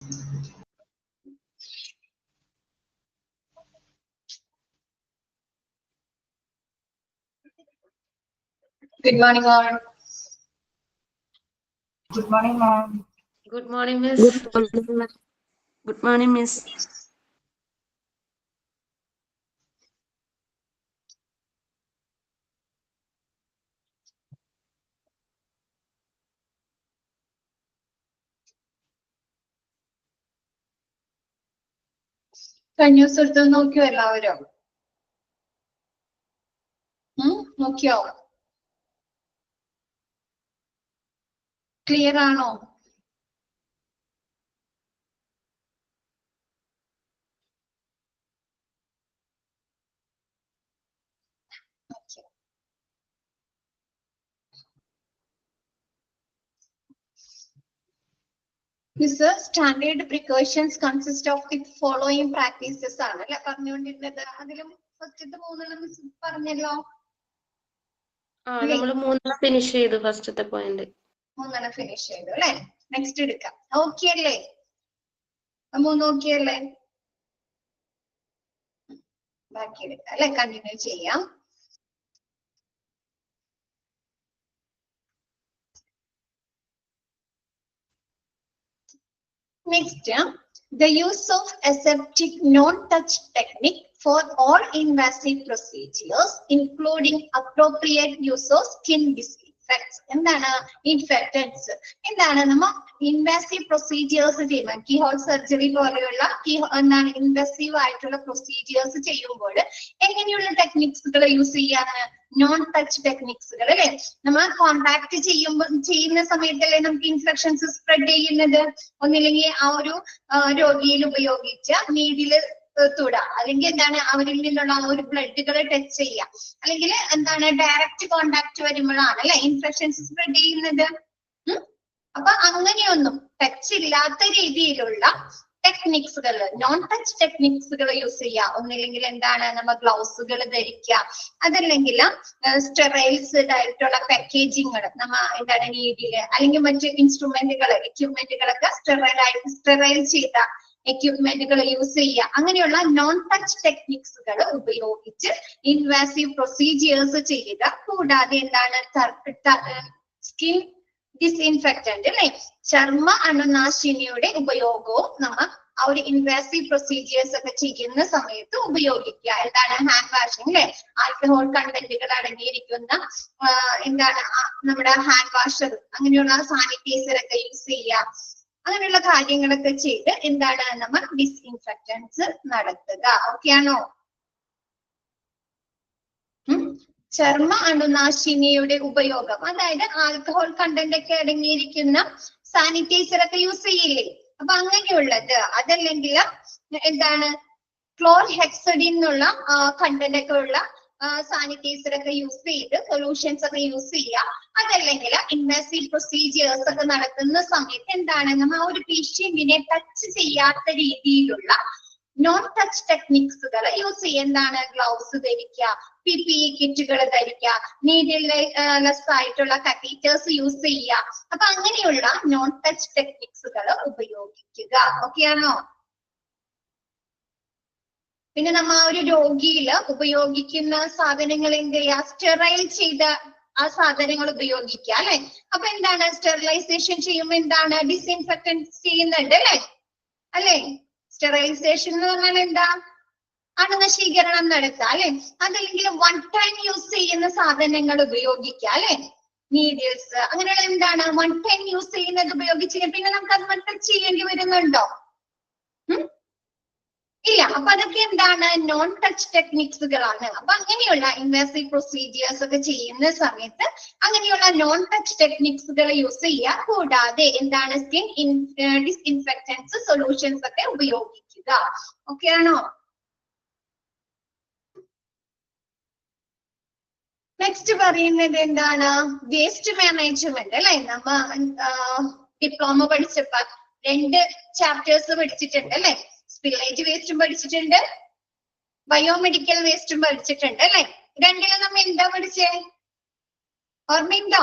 Good morning, all. Good morning, ma'am. Good morning, Miss. Good morning, Miss. News എടുത്ത് നോക്കിയോ എല്ലാവരും? നോക്കിയോ? Clear ആണോ? This standard precautions consist of the following practices ആണ് അല്ലെ പറഞ്ഞുകൊണ്ടിരുന്നത്. അതിലും ഫസ്റ്റത്തെ മൂന്നെണ്ണം മിസ് പറഞ്ഞല്ലോ. നമ്മൾ മൂന്നെണ്ണം ഫിനിഷ് ചെയ്തു. ഫസ്റ്റത്തെ പോയിന്റ് മൂന്നെണ്ണം ഫിനിഷ് ചെയ്തു അല്ലെ. നെക്സ്റ്റ് എടുക്കാം. ഓക്കെ അല്ലേ? മൂന്ന് ഓക്കെ അല്ലേ? ബാക്കി എടുക്കാം അല്ലെ. കണ്ടിന്യൂ ചെയ്യാം. Next, the use of aseptic non-touch technique for all invasive procedures, including appropriate use of skin disinfectants. എന്താണ് ഇൻഫെക്റ്റൻസ്? എന്താണ് നമ്മൾ ഇൻവാസീവ് പ്രൊസീജിയേഴ്സ് ചെയ്യുമ്പോൾ കീഹോൾ സർജറി പോലെയുള്ള എന്താണ് ഇൻവാസീവ് ആയിട്ടുള്ള പ്രൊസീജിയേഴ്സ് ചെയ്യുമ്പോൾ എങ്ങനെയുള്ള ടെക്നിക്സുകൾ യൂസ് ചെയ്യാണ്? നോൺ ടച്ച് ടെക്നിക്സുകൾ അല്ലെ. നമ്മൾ കോണ്ടാക്ട് ചെയ്യുന്ന സമയത്തല്ലേ നമുക്ക് ഇൻഫെക്ഷൻസ് സ്പ്രെഡ് ചെയ്യുന്നത്. ഒന്നില്ലെങ്കിൽ ആ ഒരു രോഗിയിൽ ഉപയോഗിച്ച നീഡില് തൊടുക, അല്ലെങ്കിൽ എന്താണ് അവരിൽ നിന്നുള്ള ആ ഒരു ബ്ലഡുകളെ ടച്ച് ചെയ്യുക, അല്ലെങ്കിൽ എന്താണ് ഡയറക്റ്റ് കോണ്ടാക്ട് വരുമ്പോഴാണ് അല്ലെ ഇൻഫെക്ഷൻസ് സ്പ്രെഡ് ചെയ്യുന്നത്. അപ്പൊ അങ്ങനെയൊന്നും ടച്ച് ഇല്ലാത്ത രീതിയിലുള്ള ടെക്നിക്സുകൾ, നോൺ ടച്ച് ടെക്നിക്സുകൾ യൂസ് ചെയ്യുക. ഒന്നില്ലെങ്കിൽ എന്താണ് നമ്മൾ ഗ്ലൗസുകൾ ധരിക്കുക, അതല്ലെങ്കിൽ സ്റ്റെറൈൽസ്ഡ് ആയിട്ടുള്ള പാക്കേജിങ്ങൾ, നമ്മ എന്താണ് നീഡില് അല്ലെങ്കിൽ മറ്റ് ഇൻസ്ട്രുമെന്റുകൾ എക്യുപ്മെന്റുകളൊക്കെ സ്റ്റെറൈൽ ചെയ്ത എക്യുപ്മെന്റുകൾ യൂസ് ചെയ്യുക. അങ്ങനെയുള്ള നോൺ ടച്ച് ടെക്നിക്സുകൾ ഉപയോഗിച്ച് ഇൻവാസീവ് പ്രൊസീജിയേഴ്സ് ചെയ്യുക. കൂടാതെ എന്താണ് സ്കിൻ ഡിസ്ഇൻഫെക്റ്റന്റ് അല്ലെ, ചർമ്മ അണുനാശിനിയുടെ ഉപയോഗവും നമ്മൾ ആ ഒരു ഇൻവാസീവ് പ്രൊസീജിയേഴ്സ് ഒക്കെ ചെയ്യുന്ന സമയത്ത് ഉപയോഗിക്കുക. എന്താണ് ഹാൻഡ് വാഷിംഗ് അല്ലെ, ആൽക്കഹോൾ കണ്ടന്റുകൾ അടങ്ങിയിരിക്കുന്ന എന്താണ് നമ്മുടെ ഹാൻഡ് വാഷർ, അങ്ങനെയുള്ള സാനിറ്റൈസർ ഒക്കെ യൂസ് ചെയ്യുക. അങ്ങനെയുള്ള കാര്യങ്ങളൊക്കെ ചെയ്ത് എന്താണ് നമ്മൾ ഡിസ്ഇൻഫെക്റ്റൻസ് നടത്തുക. ഓക്കെ ആണോ? ചർമ്മ അണുനാശിനിയുടെ ഉപയോഗം, അതായത് ആൽക്കഹോൾ കണ്ടന്റ് ഒക്കെ അടങ്ങിയിരിക്കുന്ന സാനിറ്റൈസർ ഒക്കെ യൂസ് ചെയ്യില്ലേ, അപ്പൊ അങ്ങനെയുള്ളത്. അതല്ലെങ്കിൽ എന്താണ് ക്ലോർഹെക്സഡിൻ എന്നുള്ള കണ്ടന്റ് ഒക്കെ ഉള്ള സാനിറ്റൈസർ ഒക്കെ യൂസ് ചെയ്ത് സൊല്യൂഷൻസ് ഒക്കെ യൂസ് ചെയ്യുക. അതല്ലെങ്കിൽ ഇൻവാസീവ് പ്രൊസീജിയേഴ്സ് ഒക്കെ നടത്തുന്ന സമയത്ത് എന്താണ് നമ്മൾ ആ ഒരു പേഷ്യന്റിനെ ടച്ച് ചെയ്യാത്ത രീതിയിലുള്ള നോൺ ടച്ച് ടെക്നിക്സുകൾ യൂസ് ചെയ്യുക. എന്താണ് ഗ്ലൗസ് ധരിക്കുക, PPE കിറ്റുകൾ ധരിക്കുക, നീഡിൽലെസ് ആയിട്ടുള്ള കത്തീറ്റേഴ്സ് യൂസ് ചെയ്യുക. അപ്പൊ അങ്ങനെയുള്ള നോൺ ടച്ച് ടെക്നിക്സുകൾ ഉപയോഗിക്കുക. ഓക്കെ ആണോ? പിന്നെ നമ്മ ആ ഒരു രോഗിയിൽ ഉപയോഗിക്കുന്ന സാധനങ്ങൾ എന്ത് ചെയ്യുക? സ്റ്റെറൈൽ ചെയ്ത ആ സാധനങ്ങൾ ഉപയോഗിക്കുക അല്ലെ. അപ്പൊ എന്താണ് സ്റ്റെറിലൈസേഷൻ ചെയ്യുമ്പോൾ എന്താണ് ഡിസ്ഇൻഫെക്റ്റൻസ് ചെയ്യുന്നുണ്ട് അല്ലെ. സ്റ്റെറിലൈസേഷൻ എന്ന് പറഞ്ഞാൽ എന്താ? അണുനശീകരണം നടത്തുക അല്ലെ. അതല്ലെങ്കിൽ വൺ ടൈം യൂസ് ചെയ്യുന്ന സാധനങ്ങൾ ഉപയോഗിക്കുക അല്ലെ. നീഡിൽസ് അങ്ങനെയുള്ള എന്താണ് വൺ ടൈം യൂസ് ചെയ്യുന്നത് ഉപയോഗിച്ച് പിന്നെ നമുക്ക് അത് ടച്ച് ചെയ്യേണ്ടി വരുന്നുണ്ടോ? ഇല്ല. അപ്പൊ അതൊക്കെ എന്താണ് നോൺ ടച്ച് ടെക്നിക്സുകളാണ്. അപ്പൊ അങ്ങനെയുള്ള ഇൻവാസീവ് പ്രൊസീജിയേഴ്സ് ഒക്കെ ചെയ്യുന്ന സമയത്ത് അങ്ങനെയുള്ള നോൺ ടച്ച് ടെക്നിക്സുകൾ യൂസ് ചെയ്യുക. കൂടാതെ എന്താണ് സ്കിൻ ഡിസ്ഇൻഫെക്റ്റൻസ് സൊല്യൂഷൻസ് ഒക്കെ ഉപയോഗിക്കുക. ഓക്കെ ആണോ? നെക്സ്റ്റ് പറയുന്നത് എന്താണ്? വേസ്റ്റ് മാനേജ്മെന്റ് അല്ലെ. നമ്മ ഡിപ്ലോമ പഠിച്ചപ്പോ 2 ചാപ്റ്റേഴ്സ് പഠിച്ചിട്ടുണ്ട് അല്ലെ. സ്പില്ലേജ് വേസ്റ്റും പഠിച്ചിട്ടുണ്ട്, ബയോമെഡിക്കൽ വേസ്റ്റും പഠിച്ചിട്ടുണ്ട് അല്ലെ. രണ്ടിലും നമ്മ എന്താ പഠിച്ചേ? ഓർമ്മയുണ്ടോ?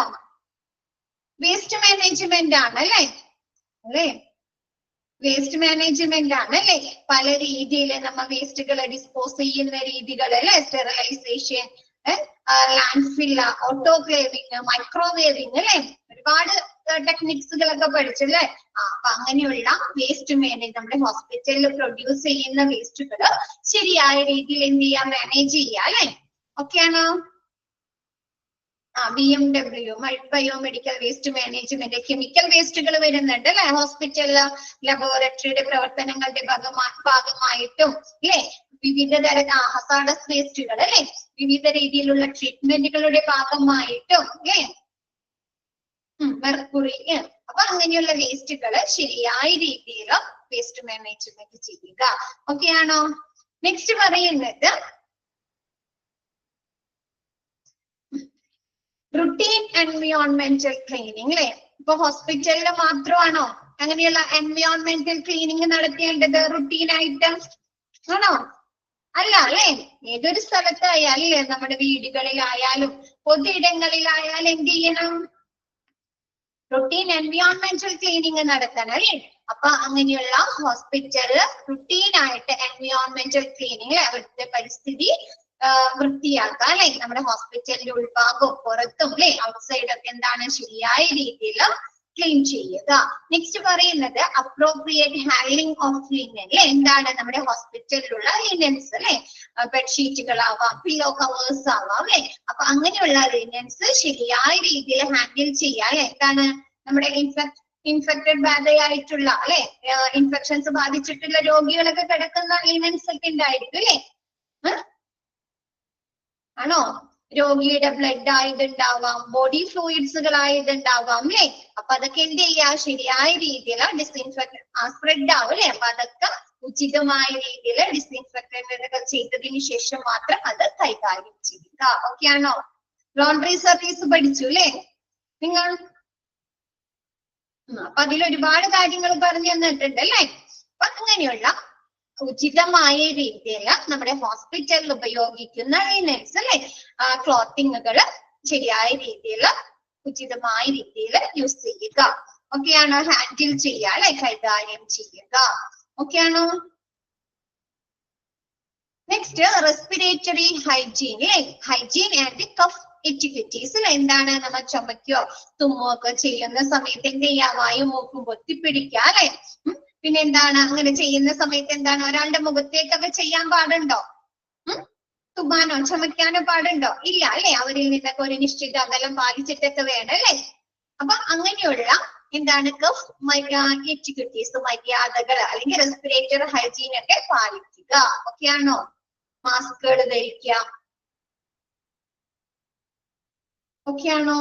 വേസ്റ്റ് മാനേജ്മെന്റ് ആണ് അല്ലെ. വേസ്റ്റ് മാനേജ്മെന്റ് ആണ് അല്ലെ. പല രീതിയിൽ നമ്മ വേസ്റ്റുകൾ ഡിസ്പോസ് ചെയ്യുന്ന രീതികൾ അല്ലെ. സ്റ്റെറിലൈസേഷൻ, ലാൻഡ് ഫില്ല്, ഓട്ടോക്ലേവിങ്, മൈക്രോവേവിങ് അല്ലെ. ഒരുപാട് ടെക്നിക്സുകളൊക്കെ പഠിച്ചല്ലേ. അപ്പൊ അങ്ങനെയുള്ള വേസ്റ്റ് മാനേജ്, നമ്മുടെ ഹോസ്പിറ്റലിൽ പ്രൊഡ്യൂസ് ചെയ്യുന്ന വേസ്റ്റുകൾ ശരിയായ രീതിയിൽ എന്ത് ചെയ്യാം, മാനേജ് ചെയ്യാം അല്ലെ. ഓക്കെ ആണോ? BMW biomedical waste management. Chemical വേസ്റ്റുകൾ വരുന്നുണ്ട് അല്ലെ ഹോസ്പിറ്റലില്, ലബോറട്ടറിയുടെ പ്രവർത്തനങ്ങളുടെ ഭാഗമായിട്ടും അല്ലെ. വിവിധ തരം ഹസാർഡസ് വേസ്റ്റുകൾ അല്ലെ, വിവിധ രീതിയിലുള്ള ട്രീറ്റ്മെന്റുകളുടെ ഭാഗമായിട്ടും അല്ലെ. മെർക്കുറി. അപ്പൊ അങ്ങനെയുള്ള വേസ്റ്റുകൾ ശരിയായ രീതിയിൽ വേസ്റ്റ് മാനേജ്മെന്റ് ചെയ്യുക. ഓക്കെ ആണോ? നെക്സ്റ്റ് പറയുന്നത് റുട്ടീൻ എൻവയോൺമെന്റൽ ക്ലീനിങ് അല്ലെ. ഇപ്പൊ ഹോസ്പിറ്റലിൽ മാത്രമാണോ അങ്ങനെയുള്ള എൻവയോൺമെന്റൽ ക്ലീനിങ് നടത്തേണ്ടത് റുട്ടീൻ ആയിട്ട്? ആണോ? അല്ല അല്ലെ. ഏതൊരു സ്ഥലത്തായാലും നമ്മുടെ വീടുകളിലായാലും പൊതുയിടങ്ങളിലായാലും എന്ത് ചെയ്യണം? റുട്ടീൻ എൻവയോൺമെന്റൽ ക്ലീനിങ് നടത്തണം അല്ലെ. അപ്പൊ അങ്ങനെയുള്ള ഹോസ്പിറ്റല് റുട്ടീൻ ആയിട്ട് എൻവയോൺമെന്റൽ ക്ലീനിങ്, അവിടുത്തെ പരിസ്ഥിതി വൃത്തിയാക്കുക അല്ലെ. നമ്മുടെ ഹോസ്പിറ്റലിന്റെ ഉൾഭാഗവും പുറത്തും അല്ലെ, ഔട്ട്സൈഡ് ഒക്കെ എന്താണ് ശരിയായ രീതിയിൽ ക്ലീൻ ചെയ്യുക. നെക്സ്റ്റ് പറയുന്നത് അപ്രോപ്രിയേറ്റ് ഹാൻഡ്ലിംഗ് ഓഫ് ലിനൻ അല്ലെ. എന്താണ് നമ്മുടെ ഹോസ്പിറ്റലിലുള്ള ലിനൻസ് അല്ലെ, ബെഡ്ഷീറ്റുകളാവാം, പില്ലോ കവേഴ്സ് ആവാം അല്ലെ. അപ്പൊ അങ്ങനെയുള്ള ലിനൻസ് ശരിയായ രീതിയിൽ ഹാൻഡിൽ ചെയ്യുക അല്ലെ. എന്താണ് നമ്മുടെ ഇൻഫെക്റ്റഡ് ബാധയായിട്ടുള്ള അല്ലെ, ഇൻഫെക്ഷൻസ് ബാധിച്ചിട്ടുള്ള രോഗികളൊക്കെ കിടക്കുന്ന ലിനൻസ് ഒക്കെ ഉണ്ടായിരിക്കും അല്ലെ. ആണോ? രോഗിയുടെ ബ്ലഡ് ആയതുണ്ടാവാം, ബോഡി ഫ്ലൂയിഡ്സുകളായതുണ്ടാവാം അല്ലെ. അപ്പൊ അതൊക്കെ എന്ത് ചെയ്യാ, ശരിയായ രീതിയിൽ ഡിസ്ഇൻഫെക്ട് സ്പ്രെഡ് ആവും അല്ലെ. അപ്പൊ അതൊക്കെ ഉചിതമായ രീതിയിൽ ഡിസ്ഇൻഫെക്ട് ചെയ്തതിനു ശേഷം മാത്രം അത് കൈകാര്യം ചെയ്യുക. ഓക്കെ ആണോ? ലോണ്ടറി സർവീസ് പഠിച്ചു അല്ലെ നിങ്ങൾ? അപ്പൊ അതിൽ ഒരുപാട് കാര്യങ്ങൾ പറഞ്ഞു തന്നിട്ടുണ്ട് അല്ലെ. അപ്പൊ അങ്ങനെയുള്ള ഉചിതമായ രീതിയിൽ നമ്മുടെ ഹോസ്പിറ്റലിൽ ഉപയോഗിക്കുന്ന ലിനൻസ് അല്ലെ, ക്ലോത്തിങ്ങുകൾ ശരിയായ രീതിയിൽ ഉചിതമായ രീതിയിൽ യൂസ് ചെയ്യുക. ഓക്കെയാണോ? ഹാൻഡിൽ ചെയ്യുക അല്ലെ, കൈകാര്യം ചെയ്യുക. ഓക്കെയാണോ? നെക്സ്റ്റ് റെസ്പിറേറ്ററി ഹൈജീൻ അല്ലെ. ഹൈജീൻ ആൻഡ് കഫ് എറ്റിക്വിറ്റീസ് അല്ലെ. എന്താണ്, നമ്മൾ ചുമക്കോ തുമ്മോ ഒക്കെ ചെയ്യുന്ന സമയത്ത് എന്ത് ചെയ്യാ, വായു മൂക്കും പൊത്തിപ്പിടിക്കുക അല്ലെ. പിന്നെ എന്താണ്, അങ്ങനെ ചെയ്യുന്ന സമയത്ത് എന്താണ്, ഒരാളുടെ മുഖത്തേക്കൊക്കെ ചെയ്യാൻ പാടുണ്ടോ? തുമ്മാനോ ചുമക്കാനോ പാടുണ്ടോ? ഇല്ല അല്ലെ. അവരിൽ നിന്നൊക്കെ ഒരു നിശ്ചിത അകലം പാലിച്ചിട്ടൊക്കെ വേണം അല്ലെ. അപ്പൊ അങ്ങനെയുള്ള എന്താണ് കഫ് എറ്റിക്വിറ്റീസ്, മര്യാദകൾ അല്ലെങ്കിൽ റെസ്പിറേറ്ററി ഹൈജീൻ ഒക്കെ പാലിക്കുക. ഓക്കെയാണോ? മാസ്കുകൾ ധരിക്കുക. ഓക്കെയാണോ?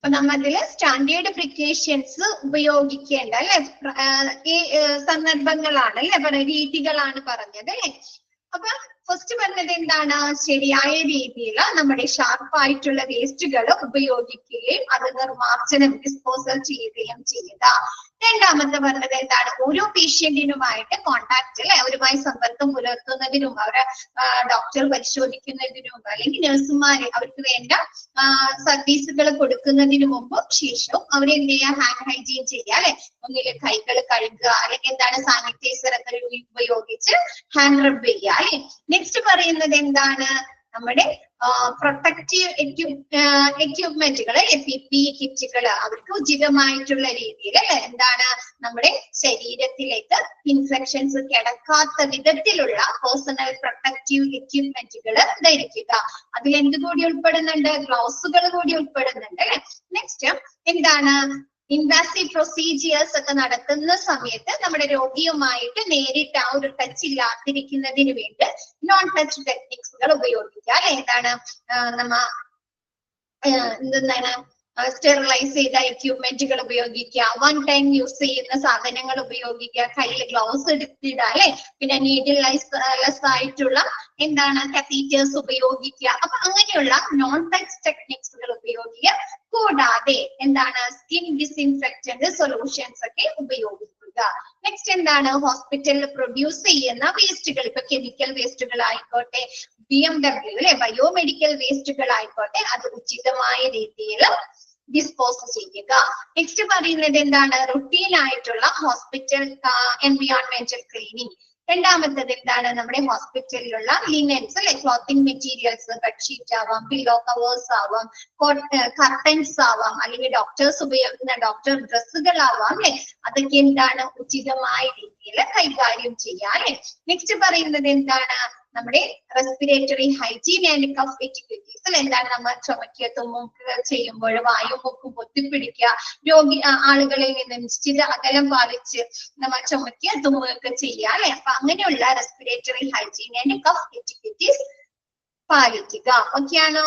അപ്പൊ നമ്മതില് സ്റ്റാൻഡേർഡ് പ്രിക്കോഷൻസ് ഉപയോഗിക്കേണ്ട അല്ലെ ഈ സന്ദർഭങ്ങളാണ് അല്ലെ, രീതികളാണ് പറഞ്ഞത് അല്ലെ. അപ്പൊ ഫസ്റ്റ് പറഞ്ഞത് എന്താണ്, ശരിയായ രീതിയിൽ നമ്മുടെ ഷാർപ്പായിട്ടുള്ള വേസ്റ്റുകൾ ഉപയോഗിക്കുകയും അത് നിർമ്മാർജ്ജനം ഡിസ്പോസൽ ചെയ്യുകയും ചെയ്യുക. രണ്ടാമത്തെ പറഞ്ഞത് എന്താണ്, ഓരോ പേഷ്യന്റിനുമായിട്ട് കോണ്ടാക്ട് അല്ലെ, അവരുമായി സമ്പർക്കം പുലർത്തുന്നതിനും അവരെ ഡോക്ടർ പരിശോധിക്കുന്നതിനും അല്ലെങ്കിൽ നഴ്സുമാര് അവർക്ക് വേണ്ട സർവീസുകൾ കൊടുക്കുന്നതിന് മുമ്പും ശേഷവും അവരെന്ത് ചെയ്യുക, ഹാൻഡ് ഹൈജീൻ ചെയ്യുക അല്ലെ. ഒന്നില് കൈകൾ കഴുകുക അല്ലെങ്കിൽ എന്താണ് സാനിറ്റൈസർ ഒക്കെ ഉപയോഗിച്ച് ഹാൻഡ് റബ്ബ് ചെയ്യുക അല്ലെ. നെക്സ്റ്റ് പറയുന്നത് എന്താണ്, നമ്മുടെ പ്രൊട്ടക്റ്റീവ് എക്യുപ്മെന്റുകൾ PPE കിറ്റുകൾ അവർക്ക് ഉചിതമായിട്ടുള്ള രീതിയിൽ അല്ലെ എന്താണ് നമ്മുടെ ശരീരത്തിലേക്ക് ഇൻഫെക്ഷൻസ് കിടക്കാത്ത വിധത്തിലുള്ള പേഴ്സണൽ പ്രൊട്ടക്റ്റീവ് എക്യുപ്മെന്റുകൾ ധരിക്കുക. അതിൽ എന്ത് കൂടി ഉൾപ്പെടുന്നുണ്ട്, ഗ്ലൗസുകൾ കൂടി ഉൾപ്പെടുന്നുണ്ട് അല്ലെ. നെക്സ്റ്റ് എന്താണ്, ഇൻവാസീവ് പ്രൊസീജിയേഴ്സ് ഒക്കെ നടത്തുന്ന സമയത്ത് നമ്മുടെ രോഗിയുമായിട്ട് നേരിട്ട് ആ ഒരു ടച്ച് ഇല്ലാതിരിക്കുന്നതിന് വേണ്ടി നോൺ ടച്ച് ടെക്നിക്സുകൾ ഉപയോഗിക്കുക അല്ലെ. എന്താണ് നമ്മ എന്താണ് സ്റ്റെറിലൈസ് ചെയ്ത എക്യുപ്മെന്റുകൾ ഉപയോഗിക്കുക, വൺ ടൈം യൂസ് ചെയ്യുന്ന സാധനങ്ങൾ ഉപയോഗിക്കുക, കയ്യിൽ ഗ്ലൗസ് എടുത്തിടുക അല്ലെ. പിന്നെ നീഡിൽ ലെസ് ആയിട്ടുള്ള എന്താണ് കത്തീറ്റേഴ്സ് ഉപയോഗിക്കുക. അപ്പൊ അങ്ങനെയുള്ള നോൺ ടച്ച് ടെക്നിക്സുകൾ ഉപയോഗിക്കുക. കൂടാതെ എന്താണ് സ്കിൻ ഡിസ്ഇൻഫെക്റ്റന്റ് സൊല്യൂഷൻസ് ഒക്കെ ഉപയോഗിക്കുക. നെക്സ്റ്റ് എന്താണ്, ഹോസ്പിറ്റലിൽ പ്രൊഡ്യൂസ് ചെയ്യുന്ന വേസ്റ്റുകൾ, ഇപ്പൊ കെമിക്കൽ വേസ്റ്റുകൾ ആയിക്കോട്ടെ, BMW അല്ലെ ബയോമെഡിക്കൽ വേസ്റ്റുകൾ ആയിക്കോട്ടെ, അത് ഉചിതമായ രീതിയിൽ ഡിസ്പോസ് ചെയ്യുക. നെക്സ്റ്റ് പറയുന്നത് എന്താണ്? റുട്ടീൻ ആയിട്ടുള്ള ഹോസ്പിറ്റൽ എൻവയോൺമെന്റൽ ക്ലീനിങ്. രണ്ടാമത്തത് എന്താണ്? നമ്മുടെ ഹോസ്പിറ്റലിലുള്ള ലിനൻസ് അല്ലെ, ക്ലോത്തിങ് മെറ്റീരിയൽസ്, ബെഡ്ഷീറ്റ് ആവാം, പില്ലോ കവേഴ്സ് ആവാം, കർട്ടൻസ് ആവാം, അല്ലെങ്കിൽ ഡോക്ടേഴ്സ് ഉപയോഗിക്കുന്ന ഡോക്ടർ ഡ്രസ്സുകളാവാം അല്ലെ, അതൊക്കെ എന്താണ്? ഉചിതമായ രീതിയിൽ കൈകാര്യം ചെയ്യാം അല്ലെ. നെക്സ്റ്റ് പറയുന്നത് എന്താണ്? നമ്മുടെ റെസ്പിറേറ്ററി ഹൈജീൻ ആൻഡ് കഫ് എറ്റിക്യൂട്ടീസ് അല്ലെ. എന്താണ്? നമ്മൾ ചുമക്കുക, തുമ്മുക ചെയ്യുമ്പോൾ വായു മൂക്കും പൊത്തിപ്പിടിക്കുക, ആളുകളിൽ നിന്ന് നിശ്ചിത അകലം പാലിച്ച് നമ്മൾ ചുമക്കുക, തുമ്മുകയൊക്കെ ചെയ്യുക അല്ലെ. അപ്പൊ അങ്ങനെയുള്ള respiratory hygiene and cough etiquettes പാലിക്കുക. ഓക്കെ ആണോ?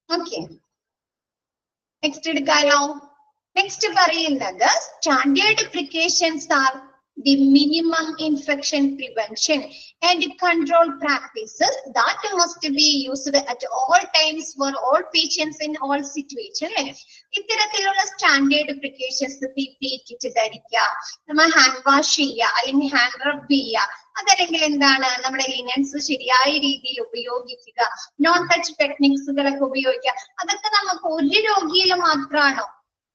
ഓക്കെ, നെക്സ്റ്റ് എടുക്കാലോ. നെക്സ്റ്റ് പറയുന്നത് standard precautions are the minimum infection prevention and control practices that must be used at all times for all patients in all situations. ഇത്തരത്തിലുള്ള standard precautions, PPE kit ധരിക്കുക, നമ്മൾ hand wash ചെയ്യുക, അല്ലെങ്കിൽ hand റബ് ചെയ്യുക, അതല്ലെങ്കിൽ എന്താണ്? നമ്മുടെ ലിനൻസ് ശരിയായ രീതിയിൽ ഉപയോഗിക്കുക, നോൺ ടച്ച് ടെക്നിക്സുകളൊക്കെ ഉപയോഗിക്കുക. അതൊക്കെ നമുക്ക് ഒരു രോഗിയിൽ മാത്രമാണോ,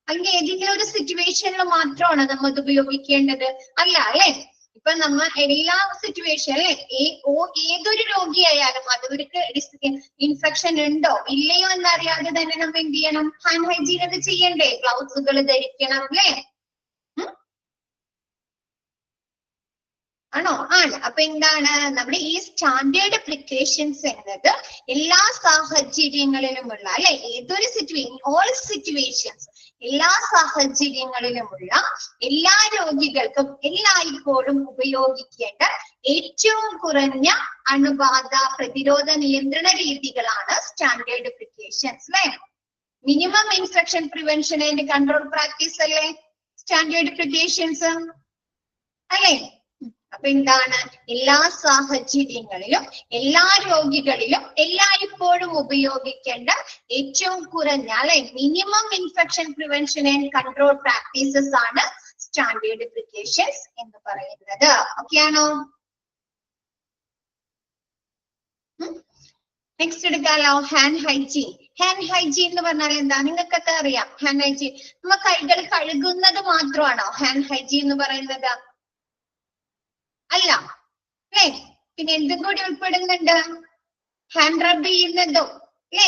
അല്ലെങ്കിൽ ഏതെങ്കിലും ഒരു സിറ്റുവേഷനിൽ മാത്രമാണോ നമ്മൾ ഇത് ഉപയോഗിക്കേണ്ടത്? അല്ല അല്ലെ. ഇപ്പൊ നമ്മൾ എല്ലാ സിറ്റുവേഷനിലും ഏതൊരു രോഗിയായാലും അവർക്ക് ഇൻഫെക്ഷൻ ഉണ്ടോ ഇല്ലയോ എന്നറിയാതെ തന്നെ നമ്മൾ എന്ത് ചെയ്യണം? ഹാൻഡ് ഹൈജീൻ ഒക്കെ ചെയ്യണ്ടേ? ഗ്ലൗസുകൾ ധരിക്കണം അല്ലെ. ആണോ? ആണ്. അപ്പൊ എന്താണ്? നമ്മുടെ ഈ സ്റ്റാൻഡേർഡ് പ്രിക്കോഷൻസ് എന്നത് എല്ലാ സാഹചര്യങ്ങളിലുമുള്ള അല്ലെ, ഏതൊരു ഓൾ സിറ്റുവേഷൻസ്, എല്ലാ സാഹചര്യങ്ങളിലുമുള്ള എല്ലാ രോഗികൾക്കും എല്ലായ്പ്പോഴും ഉപയോഗിക്കേണ്ട ഏറ്റവും കുറഞ്ഞ അണുബാധ പ്രതിരോധ നിയന്ത്രണ രീതികളാണ് സ്റ്റാൻഡേർഡ് പ്രിക്കോഷൻസ് അല്ലെ. Minimum infection prevention and control practice അല്ലേ സ്റ്റാൻഡേർഡ് പ്രിക്കോഷൻസ് അല്ലെ. അപ്പൊ എന്താണ്? എല്ലാ സാഹചര്യങ്ങളിലും എല്ലാ രോഗികളിലും എല്ലായ്പ്പോഴും ഉപയോഗിക്കേണ്ട ഏറ്റവും കുറഞ്ഞ അല്ലെ minimum infection prevention and control practices ആണ് സ്റ്റാൻഡേർഡ് പ്രിക്കോഷൻസ് എന്ന് പറയുന്നത്. ഓക്കെ ആണോ? നെക്സ്റ്റ് എടുക്കാലോ. Hand hygiene. ഹാൻഡ് ഹൈജീൻ എന്ന് പറഞ്ഞാൽ എന്താ? നിങ്ങൾക്കൊക്കെ അറിയാം. ഹാൻഡ് ഹൈജീൻ നമ്മൾ കൈകൾ കഴുകുന്നത് മാത്രമാണോ ഹാൻഡ് ഹൈജീൻ എന്ന് പറയുന്നത്? അല്ല അല്ലേ. പിന്നെ എന്തും കൂടി ഉൾപ്പെടുന്നുണ്ട്? ഹാൻഡ് റബ് ചെയ്യുന്നതും അല്ലേ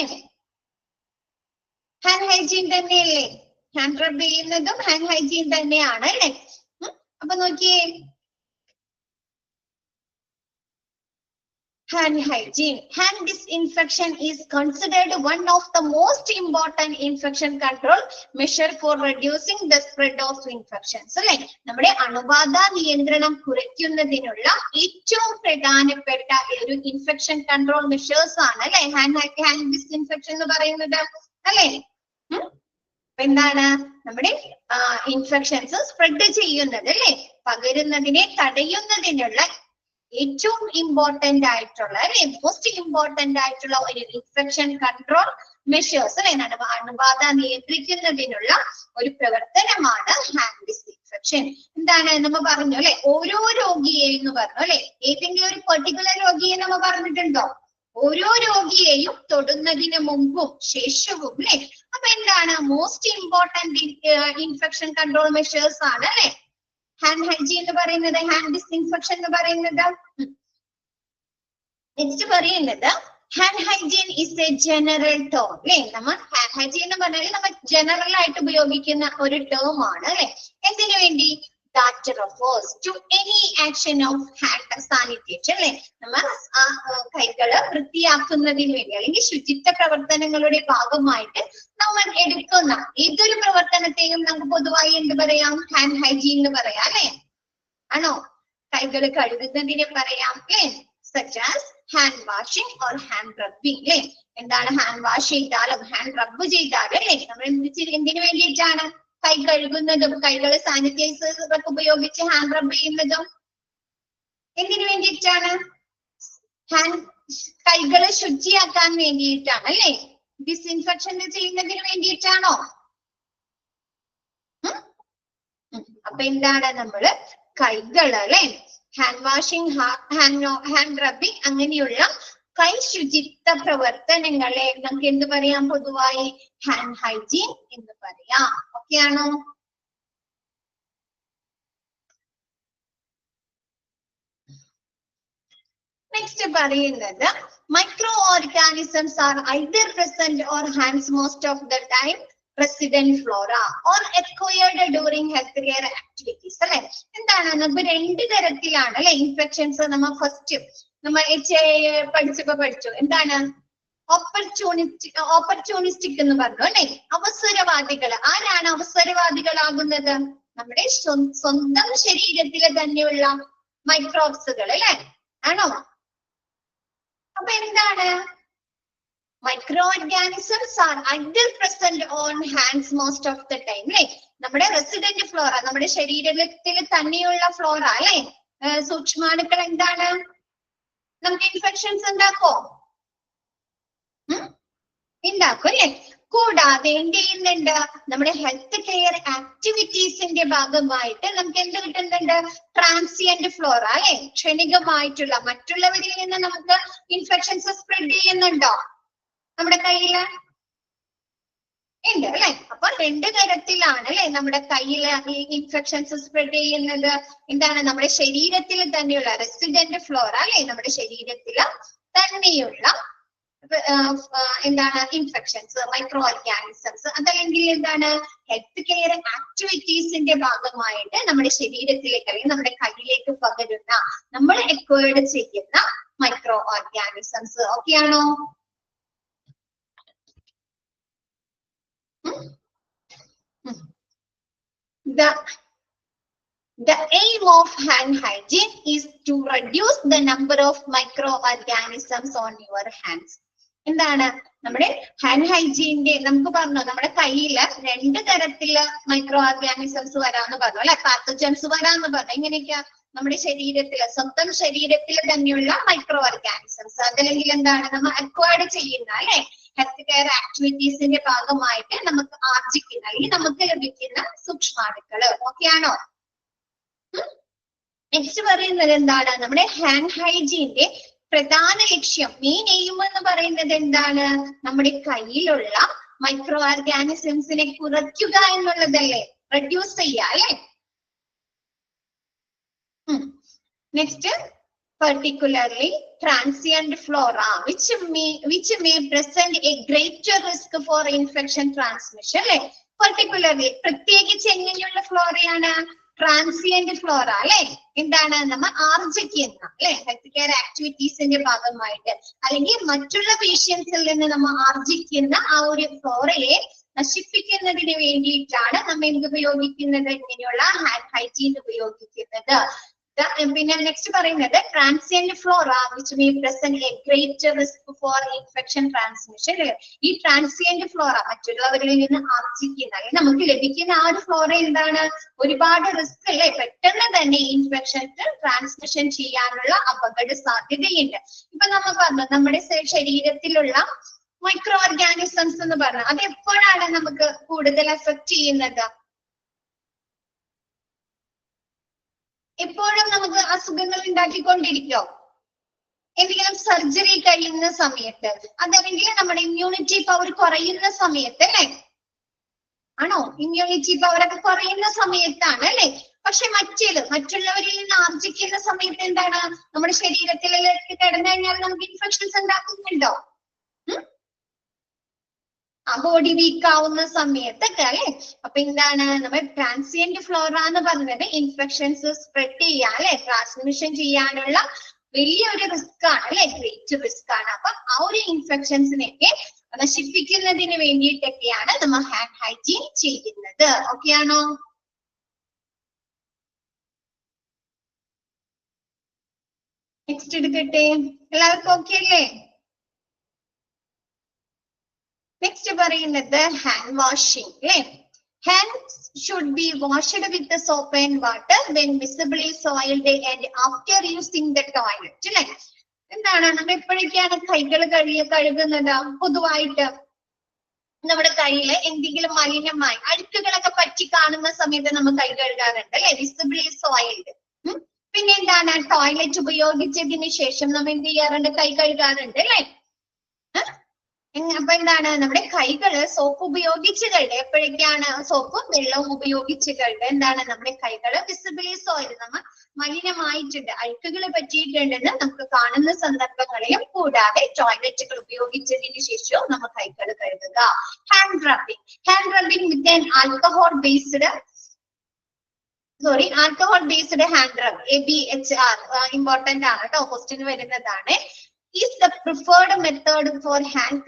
ഹാൻഡ് ഹൈജീൻ തന്നെയല്ലേ? ഹാൻഡ് റബ് ചെയ്യുന്നതും ഹാൻഡ് ഹൈജീൻ തന്നെയാണ് അല്ലേ. അപ്പൊ നോക്കിയേ, hand hygiene. Hand disinfection is considered one of the most important infection control measure for reducing the spread of infections. അല്ലെ, നമ്മുടെ അണുബാധ നിയന്ത്രണം കുറയ്ക്കുന്നതിനുള്ള ഏറ്റവും പ്രധാനപ്പെട്ട ഒരു ഇൻഫെക്ഷൻ കൺട്രോൾ മെഷേഴ്സ് ആണ് അല്ലെ ഹാൻഡ് ഡിസിൻഫെക്ഷൻ എന്ന് പറയുന്നത് അല്ലെ. എന്താണ്? നമ്മുടെ ഇൻഫെക്ഷൻസ് സ്പ്രെഡ് ചെയ്യുന്നത് അല്ലെ, പകരുന്നതിനെ തടയുന്നതിനുള്ള ഏറ്റവും ഇമ്പോർട്ടന്റ് ആയിട്ടുള്ള അല്ലെ മോസ്റ്റ് ഇമ്പോർട്ടന്റ് ആയിട്ടുള്ള ഒരു ഇൻഫെക്ഷൻ കൺട്രോൾ മെഷേഴ്സ് അല്ലെ, അണുബാധ നിയന്ത്രിക്കുന്നതിനുള്ള ഒരു പ്രവർത്തനമാണ് ഹാൻഡ് ഡിസിൻഫെക്ഷൻ. എന്താണ് നമ്മൾ പറഞ്ഞു അല്ലെ, ഓരോ രോഗിയെയും പറഞ്ഞു അല്ലെ, ഏതെങ്കിലും ഒരു പെർട്ടിക്കുലർ രോഗിയെ നമ്മൾ പറഞ്ഞിട്ടുണ്ടോ? ഓരോ രോഗിയെയും തൊടുന്നതിന് മുമ്പും ശേഷവും അല്ലെ. അപ്പൊ എന്താണ് most important infection control measures ആണ് അല്ലെ ഹാൻഡ് ഹൈജീൻ എന്ന് പറയുന്നത്, ഹാൻഡ് ഡിസിൻഫെക്ഷൻ എന്ന് പറയുന്നത്. നെക്സ്റ്റ് പറയുന്നത് hand hygiene is A general term അല്ലെ. നമ്മൾ ഹാൻഡ് ഹൈജീൻ എന്ന് പറഞ്ഞാൽ നമ്മൾ ജനറൽ ആയിട്ട് ഉപയോഗിക്കുന്ന ഒരു ടേം ആണ് അല്ലെ. എന്തിനു വേണ്ടി? that refers to any action of hand sanitation അല്ലെ, നമ്മൾ കൈകള് വൃത്തിയാക്കുന്നതിന് വേണ്ടി അല്ലെങ്കിൽ ശുചിത്വ പ്രവർത്തനങ്ങളുടെ ഭാഗമായിട്ട് നമ്മൾ എടുക്കുന്ന ഏതൊരു പ്രവർത്തനത്തെയും നമുക്ക് പൊതുവായി എന്ത് പറയാം? ഹാൻഡ് ഹൈജീൻ എന്ന് പറയാം അല്ലെ. ആണോ? കൈകൾ കഴുകുന്നതിന് പറയാം അല്ലെ, such as hand washing or hand rubbing അല്ലെ. എന്താണ്? ഹാൻഡ് വാഷ് ചെയ്താലും ഹാൻഡ് റബ്ബ് ചെയ്താലും അല്ലെ നമ്മൾ എന്തിനു വേണ്ടിയിട്ടാണ് കൈ കഴുകുന്നതും കൈകൾ സാനിറ്റൈസേഴ്സ് ഒക്കെ ഉപയോഗിച്ച് ഹാൻഡ് റബ്ബ് ചെയ്യുന്നതും എന്തിനു വേണ്ടിയിട്ടാണ്? കൈകള് ശുചിയാക്കാൻ വേണ്ടിയിട്ടാണ് അല്ലെ. ഡിസിൻഫെക്ഷൻ ചെയ്യുന്നതിന് വേണ്ടിയിട്ടാണോ? അപ്പൊ എന്താണ്? നമ്മള് കൈകൾ അല്ലെ ഹാൻഡ് വാഷിംഗ്, ഹാൻഡ് റബ്ബിംഗ് അങ്ങനെയുള്ള കൈ ശുചിത്വ പ്രവർത്തനങ്ങളെ നമുക്ക് എന്ത് പറയാം? പൊതുവായി ഹാൻഡ് ഹൈജീൻ എന്ന് പറയാം. ഓക്കെ ആണോ? നെക്സ്റ്റ് പറയുന്നത് micro organisms are either present or hands most of the time resident flora or acquired during healthcare activities. അല്ലെ? എന്താണ്? നമുക്ക് രണ്ട് തരത്തിലാണ് അല്ലെ ഇൻഫെക്ഷൻസ്. നമ്മ ഫസ്റ്റ് നമ്മൾ പഠിച്ചു എന്താണ്? ഓപ്പർച്യൂണിസ്റ്റിക് എന്ന് പറഞ്ഞു അല്ലെ? അവസരവാദികൾ. ആരാണ് അവസരവാദികളാകുന്നത്? നമ്മുടെ സ്വന്തം ശരീരത്തിലെ തന്നെയുള്ള മൈക്രോബ്സുകൾ അല്ലെ? ആണോ? അപ്പൊ എന്താണ്? Microorganisms are either present on hands most of the time. അല്ലെ? നമ്മുടെ റെസിഡന്റ് ഫ്ലോറ, നമ്മുടെ ശരീരത്തിൽ തന്നെയുള്ള ഫ്ലോറ അല്ലെ? സൂക്ഷ്മാണുക്കൾ എന്താണ്? നമുക്ക് ഇൻഫെക്ഷൻസ് ഉണ്ടാക്കോ? ഉണ്ടാക്കും അല്ലെ? കൂടാതെ എന്ത് ചെയ്യുന്നുണ്ട്? നമ്മുടെ ഹെൽത്ത് കെയർ ആക്ടിവിറ്റീസിന്റെ ഭാഗമായിട്ട് നമുക്ക് എന്ത് കിട്ടുന്നുണ്ട്? ട്രാൻസിയന്റ് ഫ്ലോറ അല്ലെ? ക്ഷണികമായിട്ടുള്ള മറ്റുള്ളവരിൽ നിന്ന് നമുക്ക് ഇൻഫെക്ഷൻസ് സ്പ്രെഡ് ചെയ്യുന്നുണ്ടോ? നമ്മുടെ കയ്യില് ഉണ്ട് അല്ലെ? അപ്പൊ രണ്ട് തരത്തിലാണ് അല്ലെ നമ്മുടെ കയ്യില് ഈ ഇൻഫെക്ഷൻസ് സ്പ്രെഡ് ചെയ്യുന്നത്. എന്താണ്? നമ്മുടെ ശരീരത്തിൽ തന്നെയുള്ള റെസിഡന്റ് ഫ്ലോറ അല്ലെ? നമ്മുടെ ശരീരത്തില് തന്നെയുള്ള എന്താണ്? Infections, micro organisms. അതല്ലെങ്കിൽ എന്താണ്? ഹെൽത്ത് കെയർ ആക്ടിവിറ്റീസിന്റെ ഭാഗമായിട്ട് നമ്മുടെ ശരീരത്തിലേക്ക് അല്ലെങ്കിൽ നമ്മുടെ കയ്യിലേക്ക് പകരുന്ന, നമ്മൾ അക്വയർഡ് ചെയ്യുന്ന മൈക്രോ ഓർഗാനിസംസ്. ഓക്കെ ആണോ? The aim of hand hygiene is to reduce the number of microorganisms on your hands. എന്താണ്? നമ്മുടെ ഹാൻഡ് ഹൈജീന്റെ നമുക്ക് പറഞ്ഞു നമ്മുടെ കയ്യില് രണ്ട് തരത്തില് മൈക്രോ ഓർഗാനിസംസ് വരാന്ന് പറഞ്ഞു അല്ലെ? പാത്തജൻസ് വരാന്ന് പറഞ്ഞു. എങ്ങനെയൊക്കെയാ? നമ്മുടെ ശരീരത്തില്, സ്വന്തം ശരീരത്തിൽ തന്നെയുള്ള മൈക്രോ ഓർഗാനിസംസ്. അതല്ലെങ്കിൽ എന്താണ്? നമ്മൾ അക്വയർഡ് ചെയ്യുന്ന അല്ലെ ഹെൽത്ത് കെയർ ആക്ടിവിറ്റീസിന്റെ ഭാഗമായിട്ട് നമുക്ക് ആർജിക്കുന്ന അല്ലെങ്കിൽ നമുക്ക് ലഭിക്കുന്ന സൂക്ഷ്മാണുക്കള്. ഓക്കെ ആണോ? നെക്സ്റ്റ് പറയുന്നത് എന്താണ്? നമ്മുടെ ഹാൻഡ് ഹൈജീന്റെ പ്രധാന ലക്ഷ്യം, മെയിൻ എയിം എന്ന് പറയുന്നത് എന്താണ്? നമ്മുടെ കയ്യിലുള്ള മൈക്രോ ഓർഗാനിസംസിനെ കുറയ്ക്കുക എന്നുള്ളതല്ലേ? റെഡ്യൂസ് ചെയ്യുക അല്ലെ? Next particularly transient flora which may present a greater risk for infection transmission. അല്ലെ? particularly പ്രത്യേകിച്ച് എങ്ങനെയുള്ള ഫ്ലോറയാണ്? ട്രാൻസിയന്റ് ഫ്ലോറ അല്ലെ? എന്താണ്? നമ്മൾ ആർജിക്കുന്ന അല്ലെ ഹെൽത്ത് കെയർ ആക്ടിവിറ്റീസിന്റെ ഭാഗമായിട്ട് അല്ലെങ്കിൽ മറ്റുള്ള പേഷ്യൻസിൽ നിന്ന് നമ്മൾ ആർജിക്കുന്ന ആ ഒരു ഫ്ലോറയെ നശിപ്പിക്കുന്നതിന് വേണ്ടിയിട്ടാണ് നമ്മൾ എന്ത് ഉപയോഗിക്കുന്നത്? ഇങ്ങനെയുള്ള ഹാൻഡ് ഹൈജീൻ ഉപയോഗിക്കുന്നത്. പിന്നെ നെക്സ്റ്റ് പറയുന്നത് transient Flora which may present A greater risk for infection transmission. ഈ ട്രാൻസിയന്റ് ഫ്ലോറ മറ്റുള്ളവരിൽ നിന്ന് ആർജിക്കുന്ന അല്ലെങ്കിൽ നമുക്ക് ലഭിക്കുന്ന ആ ഒരു ഫ്ലോറ എന്താണ്? ഒരുപാട് റിസ്ക് അല്ലെ? പെട്ടെന്ന് തന്നെ ഇൻഫെക്ഷൻസ് ട്രാൻസ്മിഷൻ ചെയ്യാനുള്ള അപകട സാധ്യതയുണ്ട്. ഇപ്പൊ നമ്മൾ പറഞ്ഞു നമ്മുടെ ശരീരത്തിലുള്ള മൈക്രോ ഓർഗാനിസംസ് എന്ന് പറഞ്ഞു, അത് എപ്പോഴാണ് നമുക്ക് കൂടുതൽ എഫക്ട് ചെയ്യുന്നത്? എപ്പോഴും നമുക്ക് അസുഖങ്ങൾ ഉണ്ടാക്കിക്കൊണ്ടിരിക്കോ? എന്തെങ്കിലും സർജറി കഴിയുന്ന സമയത്ത്, അതല്ലെങ്കിൽ നമ്മുടെ ഇമ്മ്യൂണിറ്റി പവർ കുറയുന്ന സമയത്ത് അല്ലെ? ആണോ? ഇമ്മ്യൂണിറ്റി പവർ ഒക്കെ കുറയുന്ന സമയത്താണ് അല്ലെ? പക്ഷെ മറ്റുള്ളവരിൽ നിന്ന് ആർജിക്കുന്ന സമയത്ത് എന്താണ്? നമ്മുടെ ശരീരത്തിലേക്ക് കിടന്നു കഴിഞ്ഞാൽ നമുക്ക് ഇൻഫെക്ഷൻസ് ഉണ്ടാക്കുന്നുണ്ടോ? ആ ബോഡി വീക്ക് ആവുന്ന സമയത്തൊക്കെ അല്ലെ? അപ്പൊ എന്താണ്? നമ്മൾ ട്രാൻസിയന്റ് ഫ്ലോറ എന്ന് പറഞ്ഞത് ഇൻഫെക്ഷൻസ് സ്പ്രെഡ് ചെയ്യാൻ അല്ലെ, ട്രാൻസ്മിഷൻ ചെയ്യാനുള്ള വലിയൊരു റിസ്ക് ആണ് അല്ലെ? ഗ്രേറ്റ് റിസ്ക് ആണ്. അപ്പൊ ആ ഒരു ഇൻഫെക്ഷൻസിനെയൊക്കെ നശിപ്പിക്കുന്നതിന് വേണ്ടിയിട്ടൊക്കെയാണ് നമ്മൾ ഹാൻഡ് ഹൈജീൻ ചെയ്യുന്നത്. ഓക്കെ ആണോ? നെക്സ്റ്റ് എടുക്കട്ടെ. എല്ലാവർക്കും ഓക്കെ അല്ലേ? നെക്സ്റ്റ് പറയുന്നത് ഹാൻഡ് വാഷിംഗ് അല്ലെ? Hands should be washed with the soap and water when visibly soiled and after using the toilet. അല്ലെ? എന്താണ്? നമ്മൾ എപ്പോഴൊക്കെയാണ് കൈകൾ കഴുകുന്നത്? പൊതുവായിട്ട് നമ്മുടെ കയ്യില് എന്തെങ്കിലും മലിനമായി അഴുക്കുകളൊക്കെ പറ്റി കാണുന്ന സമയത്ത് നമ്മൾ കൈ കഴുകാറുണ്ട് അല്ലെ? Visibly soiled. പിന്നെ എന്താണ് ടോയ്ലറ്റ് ഉപയോഗിച്ചതിന് ശേഷം നമ്മൾ എന്ത് ചെയ്യാറുണ്ട്? കൈ കഴുകാറുണ്ട് അല്ലെ? അപ്പൊ എന്താണ് നമ്മുടെ കൈകള് സോപ്പ് ഉപയോഗിച്ച് കഴുകുക. എപ്പോഴൊക്കെയാണ് സോപ്പും വെള്ളവും ഉപയോഗിച്ച് കഴുകുക? എന്താണ് നമ്മുടെ കൈകള് വിസിബിളി സോയിൽ നമ്മൾ മലിനമായിട്ടുണ്ട്, അഴുക്കുകൾ പറ്റിയിട്ടുണ്ടെന്ന് നമുക്ക് കാണുന്ന സന്ദർഭങ്ങളിലും കൂടാതെ ടോയ്ലറ്റുകൾ ഉപയോഗിച്ചതിന് ശേഷവും നമ്മൾ കൈകൾ കഴുകുക. Hand rubbing with an alcohol based hand rub, ABHR important ആണ് കേട്ടോ, ക്വസ്റ്റ്യൻ വരുന്നതാണ്. Is the preferred method for hand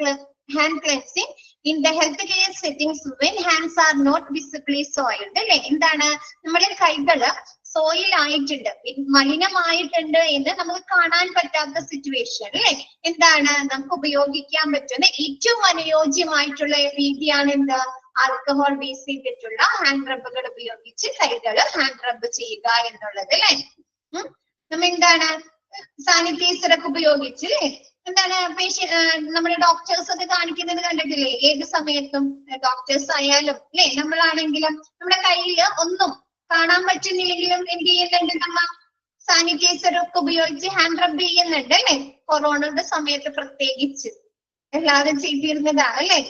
cleansing in the healthcare settings when hands are not visibly soiled. അല്ലെ? എന്താണ് നമ്മുടെ കൈകള് സോയിൽ ആയിട്ടുണ്ട്, മലിനമായിട്ടുണ്ട് എന്ന് നമുക്ക് കാണാൻ പറ്റാത്ത സിറ്റുവേഷൻ അല്ലെ? എന്താണ് നമുക്ക് ഉപയോഗിക്കാൻ പറ്റുന്ന ഏറ്റവും അനുയോജ്യമായിട്ടുള്ള രീതിയാണ് എന്ത്? ആൽക്കഹോൾ ബേസ് ചെയ്തിട്ടുള്ള ഹാൻഡ് റബ്ബുകൾ ഉപയോഗിച്ച് കൈകള് ഹാൻഡ് റബ്ബ് ചെയ്യുക എന്നുള്ളത് അല്ലെ? നമ്മ എന്താണ് സാനിറ്റൈസർ ഒക്കെ ഉപയോഗിച്ച് എന്താണ് നമ്മുടെ ഡോക്ടേഴ്സ് ഒക്കെ കാണിക്കുന്നത് കണ്ടിട്ടില്ലേ? ഏത് സമയത്തും ഡോക്ടേഴ്സ് ആയാലും അല്ലെ, നമ്മളാണെങ്കിലും നമ്മുടെ കയ്യില് ഒന്നും കാണാൻ പറ്റുന്നില്ലെങ്കിലും എന്ത് ചെയ്യുന്നുണ്ട്? നമ്മ സാനിറ്റൈസർ ഒക്കെ ഉപയോഗിച്ച് ഹാൻഡ് റബ്ബ് ചെയ്യുന്നുണ്ട് അല്ലെ? കൊറോണയുടെ സമയത്ത് പ്രത്യേകിച്ച് എല്ലാവരും ചെയ്തിരുന്നതാണ് അല്ലെ?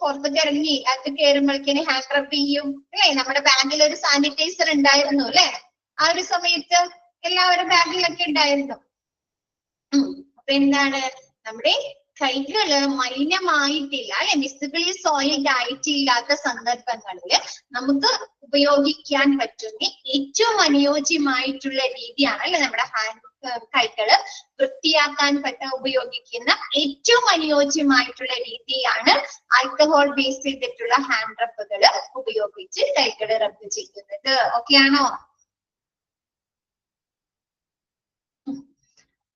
പുറത്തേക്ക് ഇറങ്ങി അത് കയറുമ്പോഴേക്കിന് ഹാൻഡ് റബ്ബ് ചെയ്യും അല്ലെ? നമ്മുടെ ബാഗിൽ ഒരു സാനിറ്റൈസർ ഉണ്ടായിരുന്നു അല്ലെ? ആ ഒരു സമയത്ത് എല്ലാവരും ബാഗിലൊക്കെ ഉണ്ടായിരുന്നു. അപ്പൊ എന്താണ് നമ്മുടെ കൈകള് മലിനമായിട്ടില്ല അല്ലെ, വിസിബിളി സോയിൽഡ് ആയിട്ടില്ലാത്ത സന്ദർഭങ്ങളിൽ നമുക്ക് ഉപയോഗിക്കാൻ പറ്റുന്ന ഏറ്റവും അനുയോജ്യമായിട്ടുള്ള രീതിയാണ് അല്ലെ നമ്മുടെ കൈകള് വൃത്തിയാക്കാൻ ഉപയോഗിക്കുന്ന ഏറ്റവും അനുയോജ്യമായിട്ടുള്ള രീതിയാണ് ആൽക്കഹോൾ ബേസ് ചെയ്തിട്ടുള്ള ഹാൻഡ് റബ്ബുകൾ ഉപയോഗിച്ച് കൈകള് റബ്ബ് ചെയ്യുന്നത്. ഓക്കെ ആണോ?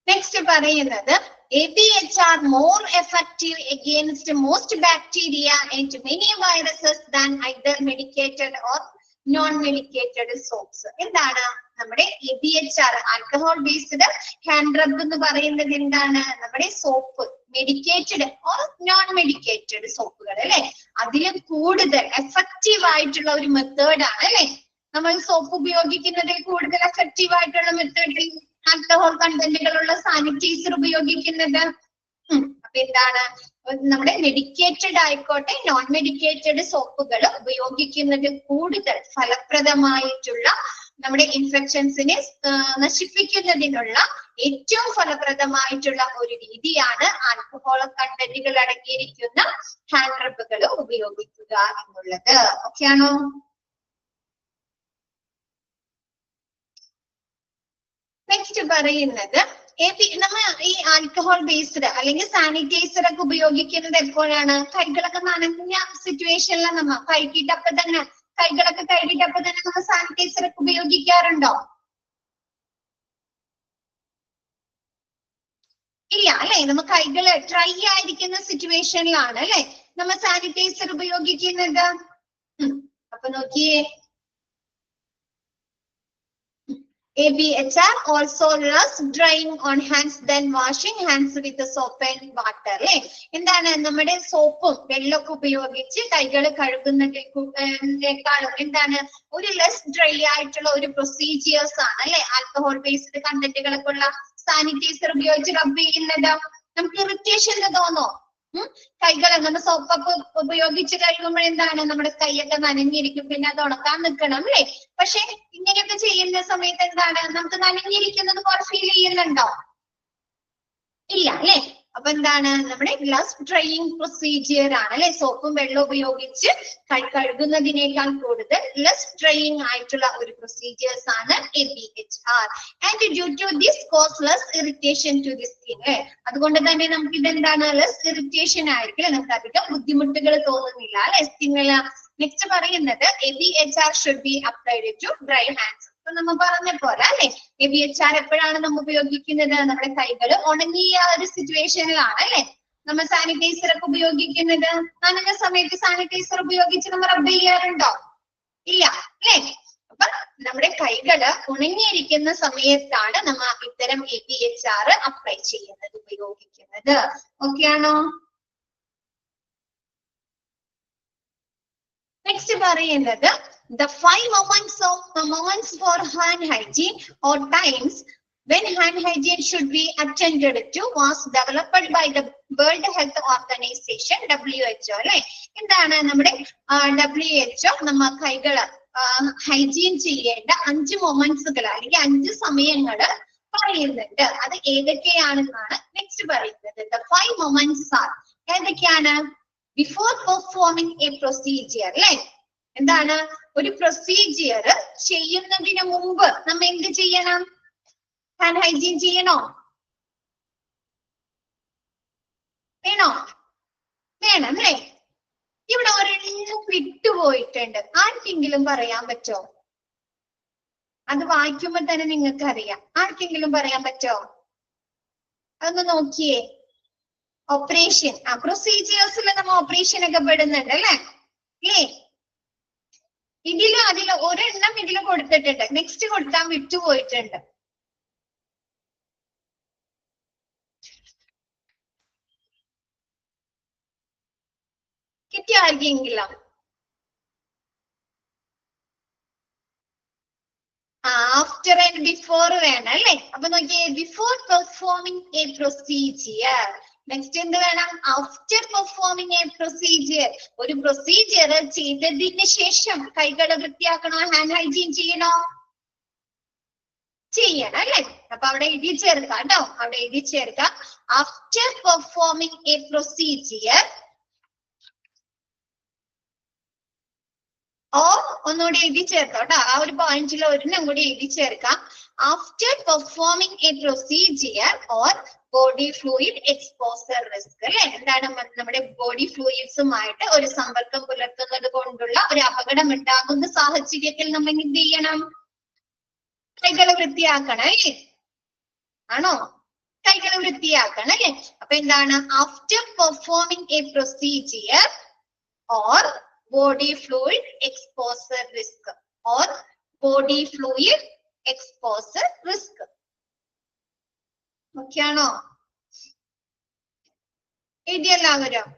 നെക്സ്റ്റ് പറയുന്നത് ABHR more effective against most bacteria and many viruses than either medicated or non-medicated soaps. എന്താണ് നമ്മുടെ ABHR ആൽക്കഹോൾ ബേസ്ഡ് ഹാൻഡ് റബ്ബ് എന്ന് പറയുന്നത്? എന്താണ് നമ്മുടെ soap, medicated or non medicated സോപ്പുകൾ അല്ലെ, അതിലും കൂടുതൽ എഫക്റ്റീവ് ആയിട്ടുള്ള ഒരു മെത്തേഡ് ആണ് അല്ലെ. നമ്മൾ സോപ്പ് ഉപയോഗിക്കുന്നതിൽ കൂടുതൽ എഫക്റ്റീവ് ആയിട്ടുള്ള മെത്തേഡിൽ ആൽക്കഹോൾ കണ്ടന്റുകളുള്ള സാനിറ്റൈസർ ഉപയോഗിക്കുന്നത്. അപ്പൊ എന്താണ് നമ്മുടെ മെഡിക്കേറ്റഡ് ആയിക്കോട്ടെ നോൺ മെഡിക്കേറ്റഡ് സോപ്പുകൾ ഉപയോഗിക്കുന്നത് കൂടുതൽ ഫലപ്രദമായിട്ടുള്ള നമ്മുടെ ഇൻഫെക്ഷൻസിനെ നശിപ്പിക്കുന്നതിനുള്ള ഏറ്റവും ഫലപ്രദമായിട്ടുള്ള ഒരു രീതിയാണ് ആൽക്കഹോൾ കണ്ടന്റുകൾ അടങ്ങിയിരിക്കുന്ന ഹാൻഡ് റബ്ബുകൾ ഉപയോഗിക്കുക എന്നുള്ളത്. ഓക്കെ ആണോ? നെക്സ്റ്റ് പറയുന്നത് നമ്മ ഈ ആൽക്കഹോൾ ബേസ്ഡ് അല്ലെങ്കിൽ സാനിറ്റൈസർ ഒക്കെ ഉപയോഗിക്കുന്നത് എപ്പോഴാണ്? കൈകളൊക്കെ നനഞ്ഞ സിറ്റുവേഷനിൽ നമ്മ കൈകളൊക്കെ കഴുകിട്ടപ്പോ തന്നെ നമ്മൾ സാനിറ്റൈസർ ഒക്കെ ഉപയോഗിക്കാറുണ്ടോ? ഇല്ല അല്ലെ? നമ്മ കൈകള് ഡ്രൈ ആയിരിക്കുന്ന സിറ്റുവേഷനിലാണ് അല്ലെ നമ്മൾ സാനിറ്റൈസർ ഉപയോഗിക്കുന്നത്. അപ്പൊ നോക്കിയേ, ABHR also less drying on hands than washing hands with the soap and water. അല്ലെ? എന്താണ് നമ്മുടെ സോപ്പും വെള്ളമൊക്കെ ഉപയോഗിച്ച് കൈകൾ കഴുകുന്നതിനേക്കാളും എന്താണ് ഒരു ലെസ് ഡ്രൈ ആയിട്ടുള്ള ഒരു പ്രൊസീജിയേഴ്സ് ആണ് അല്ലെ ആൽക്കഹോൾ ബേസ്ഡ് കണ്ടന്റുകളൊക്കെ ഉള്ള സാനിറ്റൈസർ ഉപയോഗിച്ച് റബ്ബ് ചെയ്യുന്നത്. നമുക്ക് ഇറിറ്റേഷൻ തോന്നോ? കൈകൾ അങ്ങനെ സോപ്പൊക്കെ ഉപയോഗിച്ച് കഴിയുമ്പോൾ എന്താണ് നമ്മുടെ കൈയൊക്കെ നനഞ്ഞിരിക്കും, പിന്നെ അത് ഉണക്കാൻ നിൽക്കണം അല്ലെ? പക്ഷെ ഇങ്ങനെയൊക്കെ ചെയ്യുന്ന സമയത്ത് എന്താണ് നമുക്ക് നനഞ്ഞിരിക്കുന്നത് പോലെ ഫീൽ ചെയ്യുന്നുണ്ടോ? ഇല്ല അല്ലെ? അപ്പൊ എന്താണ് നമ്മുടെ ഗ്ലാസ് ഡ്രൈയിങ് പ്രൊസീജിയർ ആണ് അല്ലെ? സോപ്പും വെള്ളം ഉപയോഗിച്ച് കഴുകുന്നതിനേക്കാൾ കൂടുതൽ ലെസ് ഡ്രൈയിങ് ആയിട്ടുള്ള ഒരു പ്രൊസീജിയേഴ്സ് ആണ് ABHR. And due to this cause less irritation to the skin. അതുകൊണ്ട് തന്നെ നമുക്ക് ഇതെന്താണ് ലെസ് ഇറിറ്റേഷൻ ആയിരിക്കും, നമുക്ക് അധികം ബുദ്ധിമുട്ടുകൾ തോന്നുന്നില്ല അല്ലെ സ്കിന്നില്. നെക്സ്റ്റ് പറയുന്നത് ABHR should be applied to dry hands. അപ്പൊ നമ്മൾ പറഞ്ഞ പോലെ അല്ലെ ABHR എപ്പോഴാണ് നമ്മൾ ഉപയോഗിക്കുന്നത്? നമ്മുടെ കൈകൾ ഉണങ്ങിയ ഒരു സിറ്റുവേഷനിലാണ് അല്ലെ നമ്മൾ സാനിറ്റൈസർ ഒക്കെ ഉപയോഗിക്കുന്നത്. നനഞ്ഞ സമയത്ത് സാനിറ്റൈസർ ഉപയോഗിച്ച് നമ്മൾ റബ്ബ് ചെയ്യാറുണ്ടോ? ഇല്ല അല്ലെ? അപ്പൊ നമ്മുടെ കൈകള് ഉണങ്ങിയിരിക്കുന്ന സമയത്താണ് നമ്മൾ ഇത്തരം ABHR അപ്ലൈ ചെയ്യുന്നത്, ഉപയോഗിക്കുന്നത്. ഓക്കെ ആണോ? നെക്സ്റ്റ് പറയുന്നത് the 5 moments for hand hygiene or times when hand hygiene should be attended to was developed by the World Health Organization, WHO. അല്ലെ, എന്താണ് നമ്മുടെ WHO നമ്മ കൈകള് ഹൈജീൻ ചെയ്യേണ്ട 5 മൊമെന്റ്സുകൾ അല്ലെങ്കിൽ 5 സമയങ്ങള് പറയുന്നുണ്ട്. അത് ഏതൊക്കെയാണെന്നാണ് നെക്സ്റ്റ് പറയുന്നത്. The 5 moments are ഏതൊക്കെയാണ്? Before performing A procedure. അല്ലെ, എന്താണ്? ഒരു പ്രൊസീജിയർ ചെയ്യുന്നതിന് മുമ്പ് നമ്മ എന്ത് ചെയ്യണം? ഹാൻഡ് ഹൈജീൻ ചെയ്യണോ? വേണോ? വേണം അല്ലേ? ഇവിടെ ഒരെണ്ണം വിട്ടുപോയിട്ടുണ്ട്. ആർക്കെങ്കിലും പറയാൻ പറ്റോ? അത് വായിക്കുമ്പോ തന്നെ നിങ്ങൾക്ക് അറിയാം. ആർക്കെങ്കിലും പറയാൻ പറ്റോ? അതൊന്ന് നോക്കിയേ. ഓപ്പറേഷൻ, പ്രൊസീജിയേഴ്സിൽ നമ്മൾ ഓപ്പറേഷൻ ഒക്കെ പെടുന്നുണ്ട് അല്ലേ? അല്ലേ? അതില് ഒരെണ്ണം ഇതിൽ കൊടുത്തിട്ടുണ്ട്. നെക്സ്റ്റ് കൊടുക്കാൻ വിട്ടുപോയിട്ടുണ്ട്. കിട്ടിയ ആർക്കെങ്കിലും? ആഫ്റ്റർ ആൻഡ് ബിഫോർ വേണം അല്ലേ? അപ്പൊ നോക്കിയേ, before performing A procedure. Next എന്ത് വേണം? After performing A procedure. ഒരു പ്രൊസീജിയർ ചെയ്തതിന് ശേഷം കൈകളെ വൃത്തിയാക്കണോ? ഹാൻഡ് ഹൈജീൻ ചെയ്യണോ? ചെയ്യണം അല്ലേ? അപ്പൊ അവിടെ എഴുതി ചേർക്കാം കേട്ടോ. അവിടെ എഴുതി ചേർക്കാം. ആഫ്റ്റർ പെർഫോമിംഗ് എ പ്രൊസീജിയർ ഒന്നുകൂടി എഴുതി ചേർക്കാം കേട്ടോ. ആ ഒരു പോയിന്റിൽ ഒരെണ്ണം കൂടി എഴുതി ചേർക്കാം. After performing A procedure or body fluid exposure risk. അല്ലെ, എന്താണ്? നമ്മുടെ ബോഡി ഫ്ലൂയിഡ്സുമായിട്ട് ഒരു സമ്പർക്കം പുലർത്തുന്നത് കൊണ്ടുള്ള ഒരു അപകടം ഉണ്ടാകുന്ന സാഹചര്യത്തിൽ നമ്മൾ എന്ത് ചെയ്യണം? കൈകളെ വൃത്തിയാക്കണം അല്ലേ? ആണോ? കൈകളെ വൃത്തിയാക്കണം അല്ലേ? അപ്പൊ എന്താണ്? After performing A procedure or body fluid exposure risk or body fluid exposure risk. Okay ആണോ? എഴുതിയെല്ലാവരും?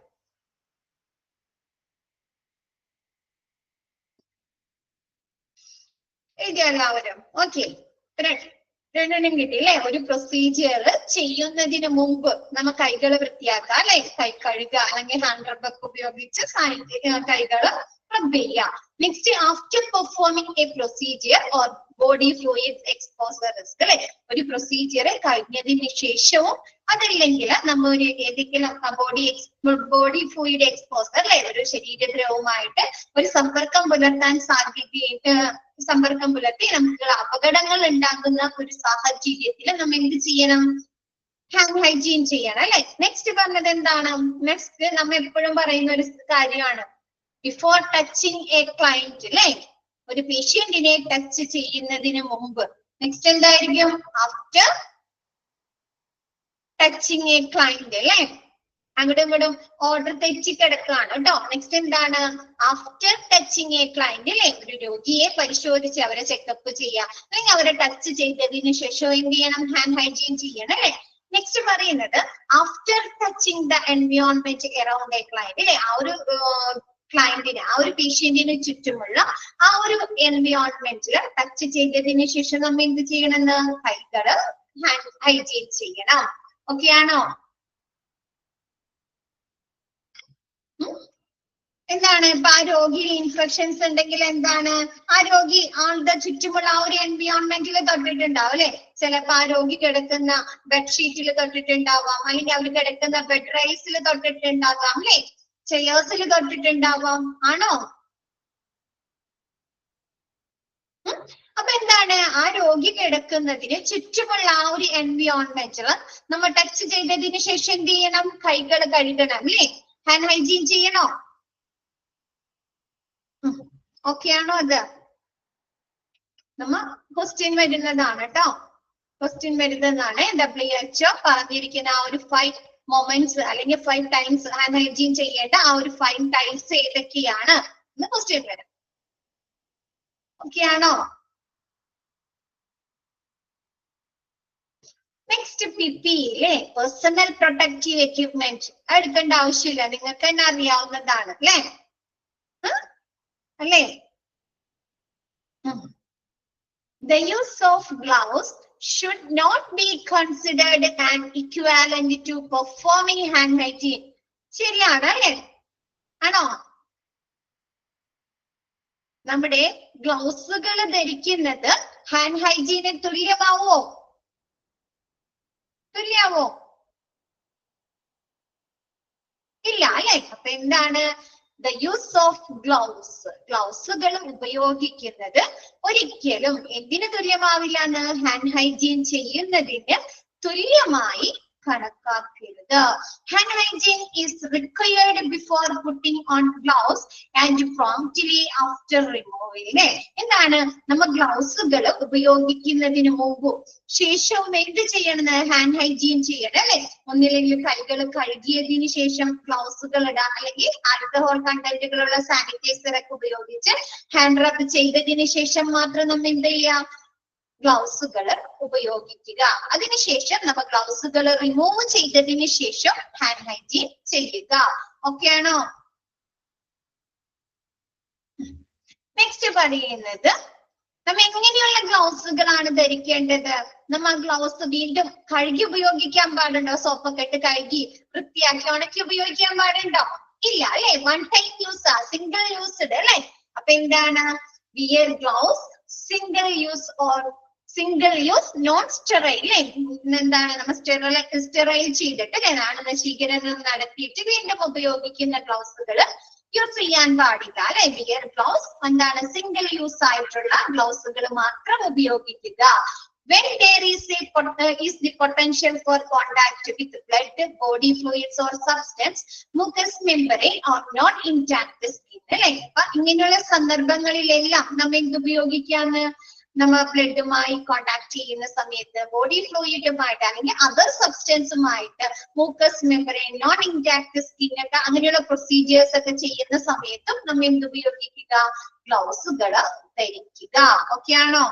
എഴുതിയെല്ലാവരും? ഓക്കെ, രണ്ടെണ്ണം കിട്ടിയില്ലേ? ഒരു പ്രൊസീജിയർ ചെയ്യുന്നതിന് മുമ്പ് നമ്മ കൈകള് വൃത്തിയാക്കാം അല്ലെ? കൈ കഴുകുക അല്ലെങ്കിൽ ഹാൻഡ് റബ്ബർ ഉപയോഗിച്ച് കൈകള് റബ്ബ് ചെയ്യുക. Next, after performing A procedure or body fluid exposure risk. അല്ലെ, ഒരു പ്രൊസീജിയർ കഴിഞ്ഞതിന് ശേഷവും അതല്ലെങ്കിൽ നമ്മ ഒരു ഏതെങ്കിലും ബോഡി ഫ്ലൂയിഡ് എക്സ്പോസർ അല്ലെ, ഒരു ശരീരദ്രവവുമായിട്ട് ഒരു സമ്പർക്കം പുലർത്താൻ സമ്പർക്കം പുലർത്തി നമുക്ക് അപകടങ്ങൾ ഉണ്ടാകുന്ന ഒരു സാഹചര്യത്തിൽ നമ്മൾ എന്ത് ചെയ്യണം? ഹാൻഡ് ഹൈജീൻ ചെയ്യണം അല്ലെ? നെക്സ്റ്റ് പറഞ്ഞത് എന്താണ്? നെക്സ്റ്റ് നമ്മൾ എപ്പോഴും പറയുന്ന ഒരു കാര്യമാണ് ബിഫോർ ടച്ചിങ് എ ക്ലയന്റ്. അല്ലെ, ഒരു പേഷ്യന്റിനെ ടച്ച് ചെയ്യുന്നതിന് മുമ്പ്. നെക്സ്റ്റ് എന്തായിരിക്കും? After touching A client. അല്ലെ, അങ്ങോട്ടും ഇങ്ങോട്ടും ഓർഡർ തെറ്റി കിടക്കുകയാണ് കേട്ടോ. നെക്സ്റ്റ് എന്താണ്? After touching A client. അല്ലെ, ഒരു രോഗിയെ പരിശോധിച്ച് അവരെ ചെക്കപ്പ് ചെയ്യാം അല്ലെങ്കിൽ അവരെ ടച്ച് ചെയ്തതിനു ശേഷം എന്ത് ചെയ്യണം? ഹാൻഡ് ഹൈജീൻ ചെയ്യണം അല്ലെ? നെക്സ്റ്റ് പറയുന്നത് after touching the environment around A client. അല്ലെ, ആ ഒരു ക്ലയന്റിന്, ആ ഒരു പേഷ്യന്റിന് ചുറ്റുമുള്ള ആ ഒരു എൻവയോൺമെന്റിൽ ടച്ച് ചെയ്തതിന് ശേഷം നമ്മൾ എന്ത് ചെയ്യണമെന്ന്? കൈകള് ഹാൻഡ് ഹൈജീൻ ചെയ്യണം. ഓക്കെ ആണോ? എന്താണ്? ഇപ്പൊ ആ രോഗിയിൽ ഇൻഫെക്ഷൻസ് ഉണ്ടെങ്കിൽ എന്താണ്? ആ രോഗി ആളുടെ ചുറ്റുമുള്ള ആ ഒരു എൻവയോൺമെന്റിൽ തൊട്ടിട്ടുണ്ടാവും അല്ലെ? ചിലപ്പോ ആ രോഗി കിടക്കുന്ന ബെഡ്ഷീറ്റിൽ തൊട്ടിട്ടുണ്ടാവാം, അല്ലെങ്കിൽ അവർ കിടക്കുന്ന ബെഡ് റൈസിൽ തൊട്ടിട്ടുണ്ടാവാം അല്ലെ? ചെയേഴ്സിൽ തൊട്ടിട്ടുണ്ടാവാം. ആണോ? അപ്പൊ എന്താണ്? ആ രോഗി കിടക്കുന്നതിന് ചുറ്റുമുള്ള ആ ഒരു എൻവയോൺമെന്റിൽ നമ്മൾ ടച്ച് ചെയ്തതിന് ശേഷം എന്ത് ചെയ്യണം? കൈകൾ കഴുകണം അല്ലേ? ഹാൻഡ് ഹൈജീൻ ചെയ്യണോ? ഓക്കെ ആണോ? അത് നമ്മ ക്വസ്റ്റ്യൻ വരുന്നതാണ് കേട്ടോ. ക്വസ്റ്റ്യൻ വരുന്നതാണ്. WHO പറഞ്ഞിരിക്കുന്ന ആ ഒരു 5 moments അല്ലെങ്കിൽ 5 times ഹാൻഡ് ഹൈജീൻ ചെയ്യേണ്ട ആ ഒരു 5 times ഏതൊക്കെയാണ് എന്ന് ക്വസ്റ്റ്യൻ വരും. ഓക്കെ ആണോ? നെക്സ്റ്റ് PPE അല്ലേ? Personal protective equipment. എടുക്കേണ്ട ആവശ്യമില്ല, നിങ്ങൾക്ക് തന്നെ അറിയാവുന്നതാണ് അല്ലേ? അല്ലേ? The use of gloves should not be considered an equivalent to performing hand hygiene. ശരിയാണ് അല്ലേ? ആണോ? നമ്മുടെ ഗ്ലൗസുകൾ ധരിക്കുന്നത് ഹാൻഡ് ഹൈജീന് തുല്യമാവോ? തുല്യാവോ? ഇല്ല അല്ലെ? അപ്പൊ എന്താണ് the use of gloves? ഗ്ലൗസുകൾ ഉപയോഗിക്കുന്നത് ഒരിക്കലും എന്തിനു തുല്യമാവില്ല എന്ന്? ഹാൻഡ് ഹൈജീൻ ചെയ്യുന്നതിന് തുല്യമായി കണക്കാക്കരുത്. Hand hygiene is required before putting on gloves and promptly after removing. എന്താണ്? നമ്മൾ ഗ്ലൗസുകൾ ഉപയോഗിക്കുന്നതിന് മുമ്പും ശേഷവും എന്ത് ചെയ്യണം? ഹാൻഡ് ഹൈജീൻ ചെയ്യണം അല്ലെ? ഒന്നില്ലെങ്കിൽ കൈകൾ കഴുകിയതിനു ശേഷം ഗ്ലൗസുകൾ ഇടാം, അല്ലെങ്കിൽ ആൽക്കഹോൾ കണ്ടന്റുകളുള്ള സാനിറ്റൈസർ ഒക്കെ ഉപയോഗിച്ച് ഹാൻഡ് റബ് ചെയ്തതിന് ശേഷം മാത്രം നമ്മൾ എന്ത് ചെയ്യാം? ഗ്ലൗസുകൾ ഉപയോഗിക്കുക. അതിനുശേഷം നമ്മൾ ഗ്ലൗസുകൾ റിമൂവ് ചെയ്തതിന് ശേഷം ഹാൻഡ് ഹൈജീൻ ചെയ്യുക. ഓക്കെ ആണോ? നെക്സ്റ്റ് പറയുന്നത് നമ്മൾ എങ്ങനെയുള്ള ഗ്ലൗസുകളാണ് ധരിക്കേണ്ടത്? നമ്മൾ ഗ്ലൗസ് വീണ്ടും കഴുകി ഉപയോഗിക്കാൻ പാടുണ്ടോ? സോപ്പൊക്കെ ഇട്ട് കഴുകി വൃത്തിയാക്കി ഉണക്കി ഉപയോഗിക്കാൻ പാടുണ്ടോ? ഇല്ല അല്ലെ? One time use, single used അല്ലെ? അപ്പൊ എന്താണ്? Wear gloves single use or single use non sterile. എന്താണ്? നമ്മൾ സ്റ്റെറൈൽ ചെയ്തിട്ട് നശീകരണം നടത്തിയിട്ട് വീണ്ടും ഉപയോഗിക്കുന്ന ഗ്ലൗസുകൾ യൂസ് ചെയ്യാൻ പാടില്ല അല്ലെ? വിയർ ഗ്ലൗസ് എന്താണ്? സിംഗിൾ യൂസ് ആയിട്ടുള്ള ഗ്ലൗസുകൾ മാത്രം ഉപയോഗിക്കുക. When there is the potential for contact with blood, body fluids or substance, mucous membrane or not intact skin. അല്ലെ? അപ്പൊ ഇങ്ങനെയുള്ള സന്ദർഭങ്ങളിലെല്ലാം നമ്മൾ എന്ത് ഉപയോഗിക്കാന്ന്? നമ്മൾ ബ്ലഡുമായി കോണ്ടാക്ട് ചെയ്യുന്ന സമയത്ത്, ബോഡി ഫ്ലൂയിഡുമായിട്ട് അല്ലെങ്കിൽ അതർ സബ്സ്റ്റൻസുമായിട്ട്, mucous membrane, non intact skin ഒക്കെ അങ്ങനെയുള്ള പ്രൊസീജിയേഴ്സ് ഒക്കെ ചെയ്യുന്ന സമയത്തും നമ്മൾ എന്ത് ഉപയോഗിക്കുക? ഗ്ലൗസുകൾ ധരിക്കുക. ഓക്കെ ആണോ?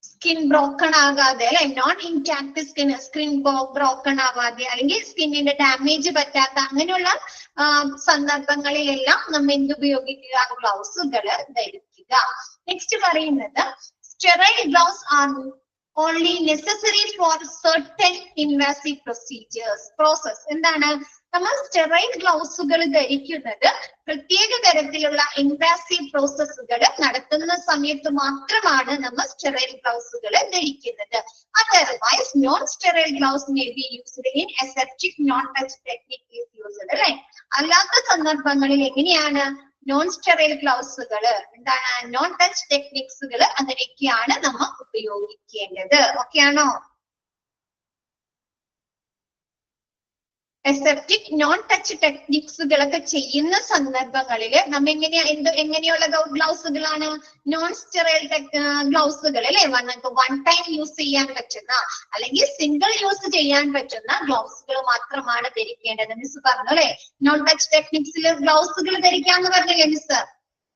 സ്കിൻ ബ്രോക്കൺ ആകാതെ അല്ലെ? നോൺ ഇൻടാക്ട് സ്കിൻ ബ്രോക്കൺ ആവാതെ അല്ലെങ്കിൽ സ്കിന്നിന്റെ ഡാമേജ് പറ്റാത്ത അങ്ങനെയുള്ള സന്ദർഭങ്ങളിലെല്ലാം നമ്മൾ എന്തുപയോഗിക്കുക? ഗ്ലൗസുകൾ ധരിക്കുക. നെക്സ്റ്റ് പറയുന്നത് sterile gloves are only necessary for certain invasive process. എന്താണ്? നമ്മൾ സ്റ്റെറൈൽ ഗ്ലൗസുകൾ ധരിക്കുന്നത് പ്രത്യേക തരത്തിലുള്ള ഇൻവാസീവ് പ്രോസസ്സുകൾ നടത്തുന്ന സമയത്ത് മാത്രമാണ് നമ്മൾ സ്റ്റെറൈൽ ഗ്ലൗസുകൾ ധരിക്കുന്നത്. Otherwise known sterile gloves may be used in aseptic non touch technique is used അല്ലെ? അല്ലാത്ത സന്ദർഭങ്ങളിൽ എങ്ങനെയാണ്? നോൺ സ്റ്റെറൈൽ ഗ്ലൗസുകൾ എന്താണ്? നോൺ ടച്ച് ടെക്നിക്സുകൾ അങ്ങനെയൊക്കെയാണ് നമ്മൾ ഉപയോഗിക്കേണ്ടത്. ഓക്കെ ആണോ? അസെപ്റ്റിക് നോൺ ടച്ച് ടെക്നിക്സുകളൊക്കെ ചെയ്യുന്ന സന്ദർഭങ്ങളിൽ നമ്മൾ എങ്ങനെയുള്ള ഗ്ലൗസുകളാണ്? നോൺ സ്റ്റെറൈൽ ഗ്ലൗസുകൾ അല്ലെ? വൺ ടൈം യൂസ് ചെയ്യാൻ പറ്റുന്ന അല്ലെങ്കിൽ സിംഗിൾ യൂസ് ചെയ്യാൻ പറ്റുന്ന ഗ്ലൗസുകൾ മാത്രമാണ് ധരിക്കേണ്ടത്. മിസ് പറഞ്ഞു അല്ലെ? നോൺ ടച്ച് ടെക്നിക്സിൽ ഗ്ലൗസുകൾ ധരിക്കാന്ന് പറഞ്ഞില്ലേ മിസ്?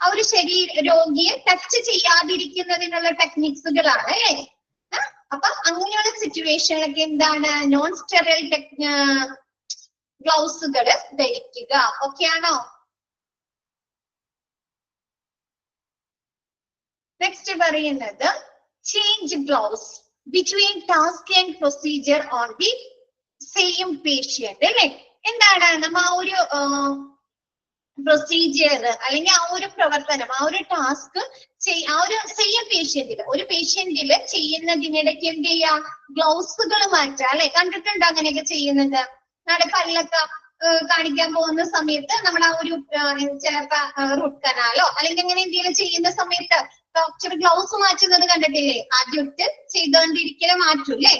ആ ഒരു രോഗിയെ ടച്ച് ചെയ്യാതിരിക്കുന്നതിനുള്ള ടെക്നിക്സുകളാണ് അല്ലെ? അപ്പൊ അങ്ങനെയുള്ള സിറ്റുവേഷനിലൊക്കെ എന്താണ്? നോൺ സ്റ്റെറൈൽ ഗ്ലൗസുകൾ ധരിക്കുക. ഓക്കെ ആണോ? നെക്സ്റ്റ് പറയുന്നത് change gloves between task and procedure on the same patient അല്ലെ? എന്താണ്? നമ്മ ആ ഒരു പ്രൊസീജിയർ അല്ലെങ്കിൽ ആ ഒരു പ്രവർത്തനം, ആ ഒരു ടാസ്ക് ആ ഒരു സെയിം ഒരു പേഷ്യന്റില് ചെയ്യുന്നതിനിടയ്ക്ക് എന്ത് ചെയ്യാ? ഗ്ലൗസുകൾ മാറ്റാം അല്ലെ? കണ്ടിട്ടുണ്ടോ അങ്ങനെയൊക്കെ ചെയ്യുന്നത്? നമ്മുടെ പല്ലൊക്കെ കാണിക്കാൻ പോകുന്ന സമയത്ത് നമ്മൾ ആ ഒരു ചിലപ്പോ റൂട്ട് കനാലോ അല്ലെങ്കിൽ അങ്ങനെ എന്തെങ്കിലും ചെയ്യുന്ന സമയത്ത് ഡോക്ടർ ഗ്ലൗസ് മാറ്റുന്നത് കണ്ടിട്ടില്ലേ? ആദ്യം ഇട്ട് ചെയ്തോണ്ടിരിക്കല് മാറ്റൂല്ലേ?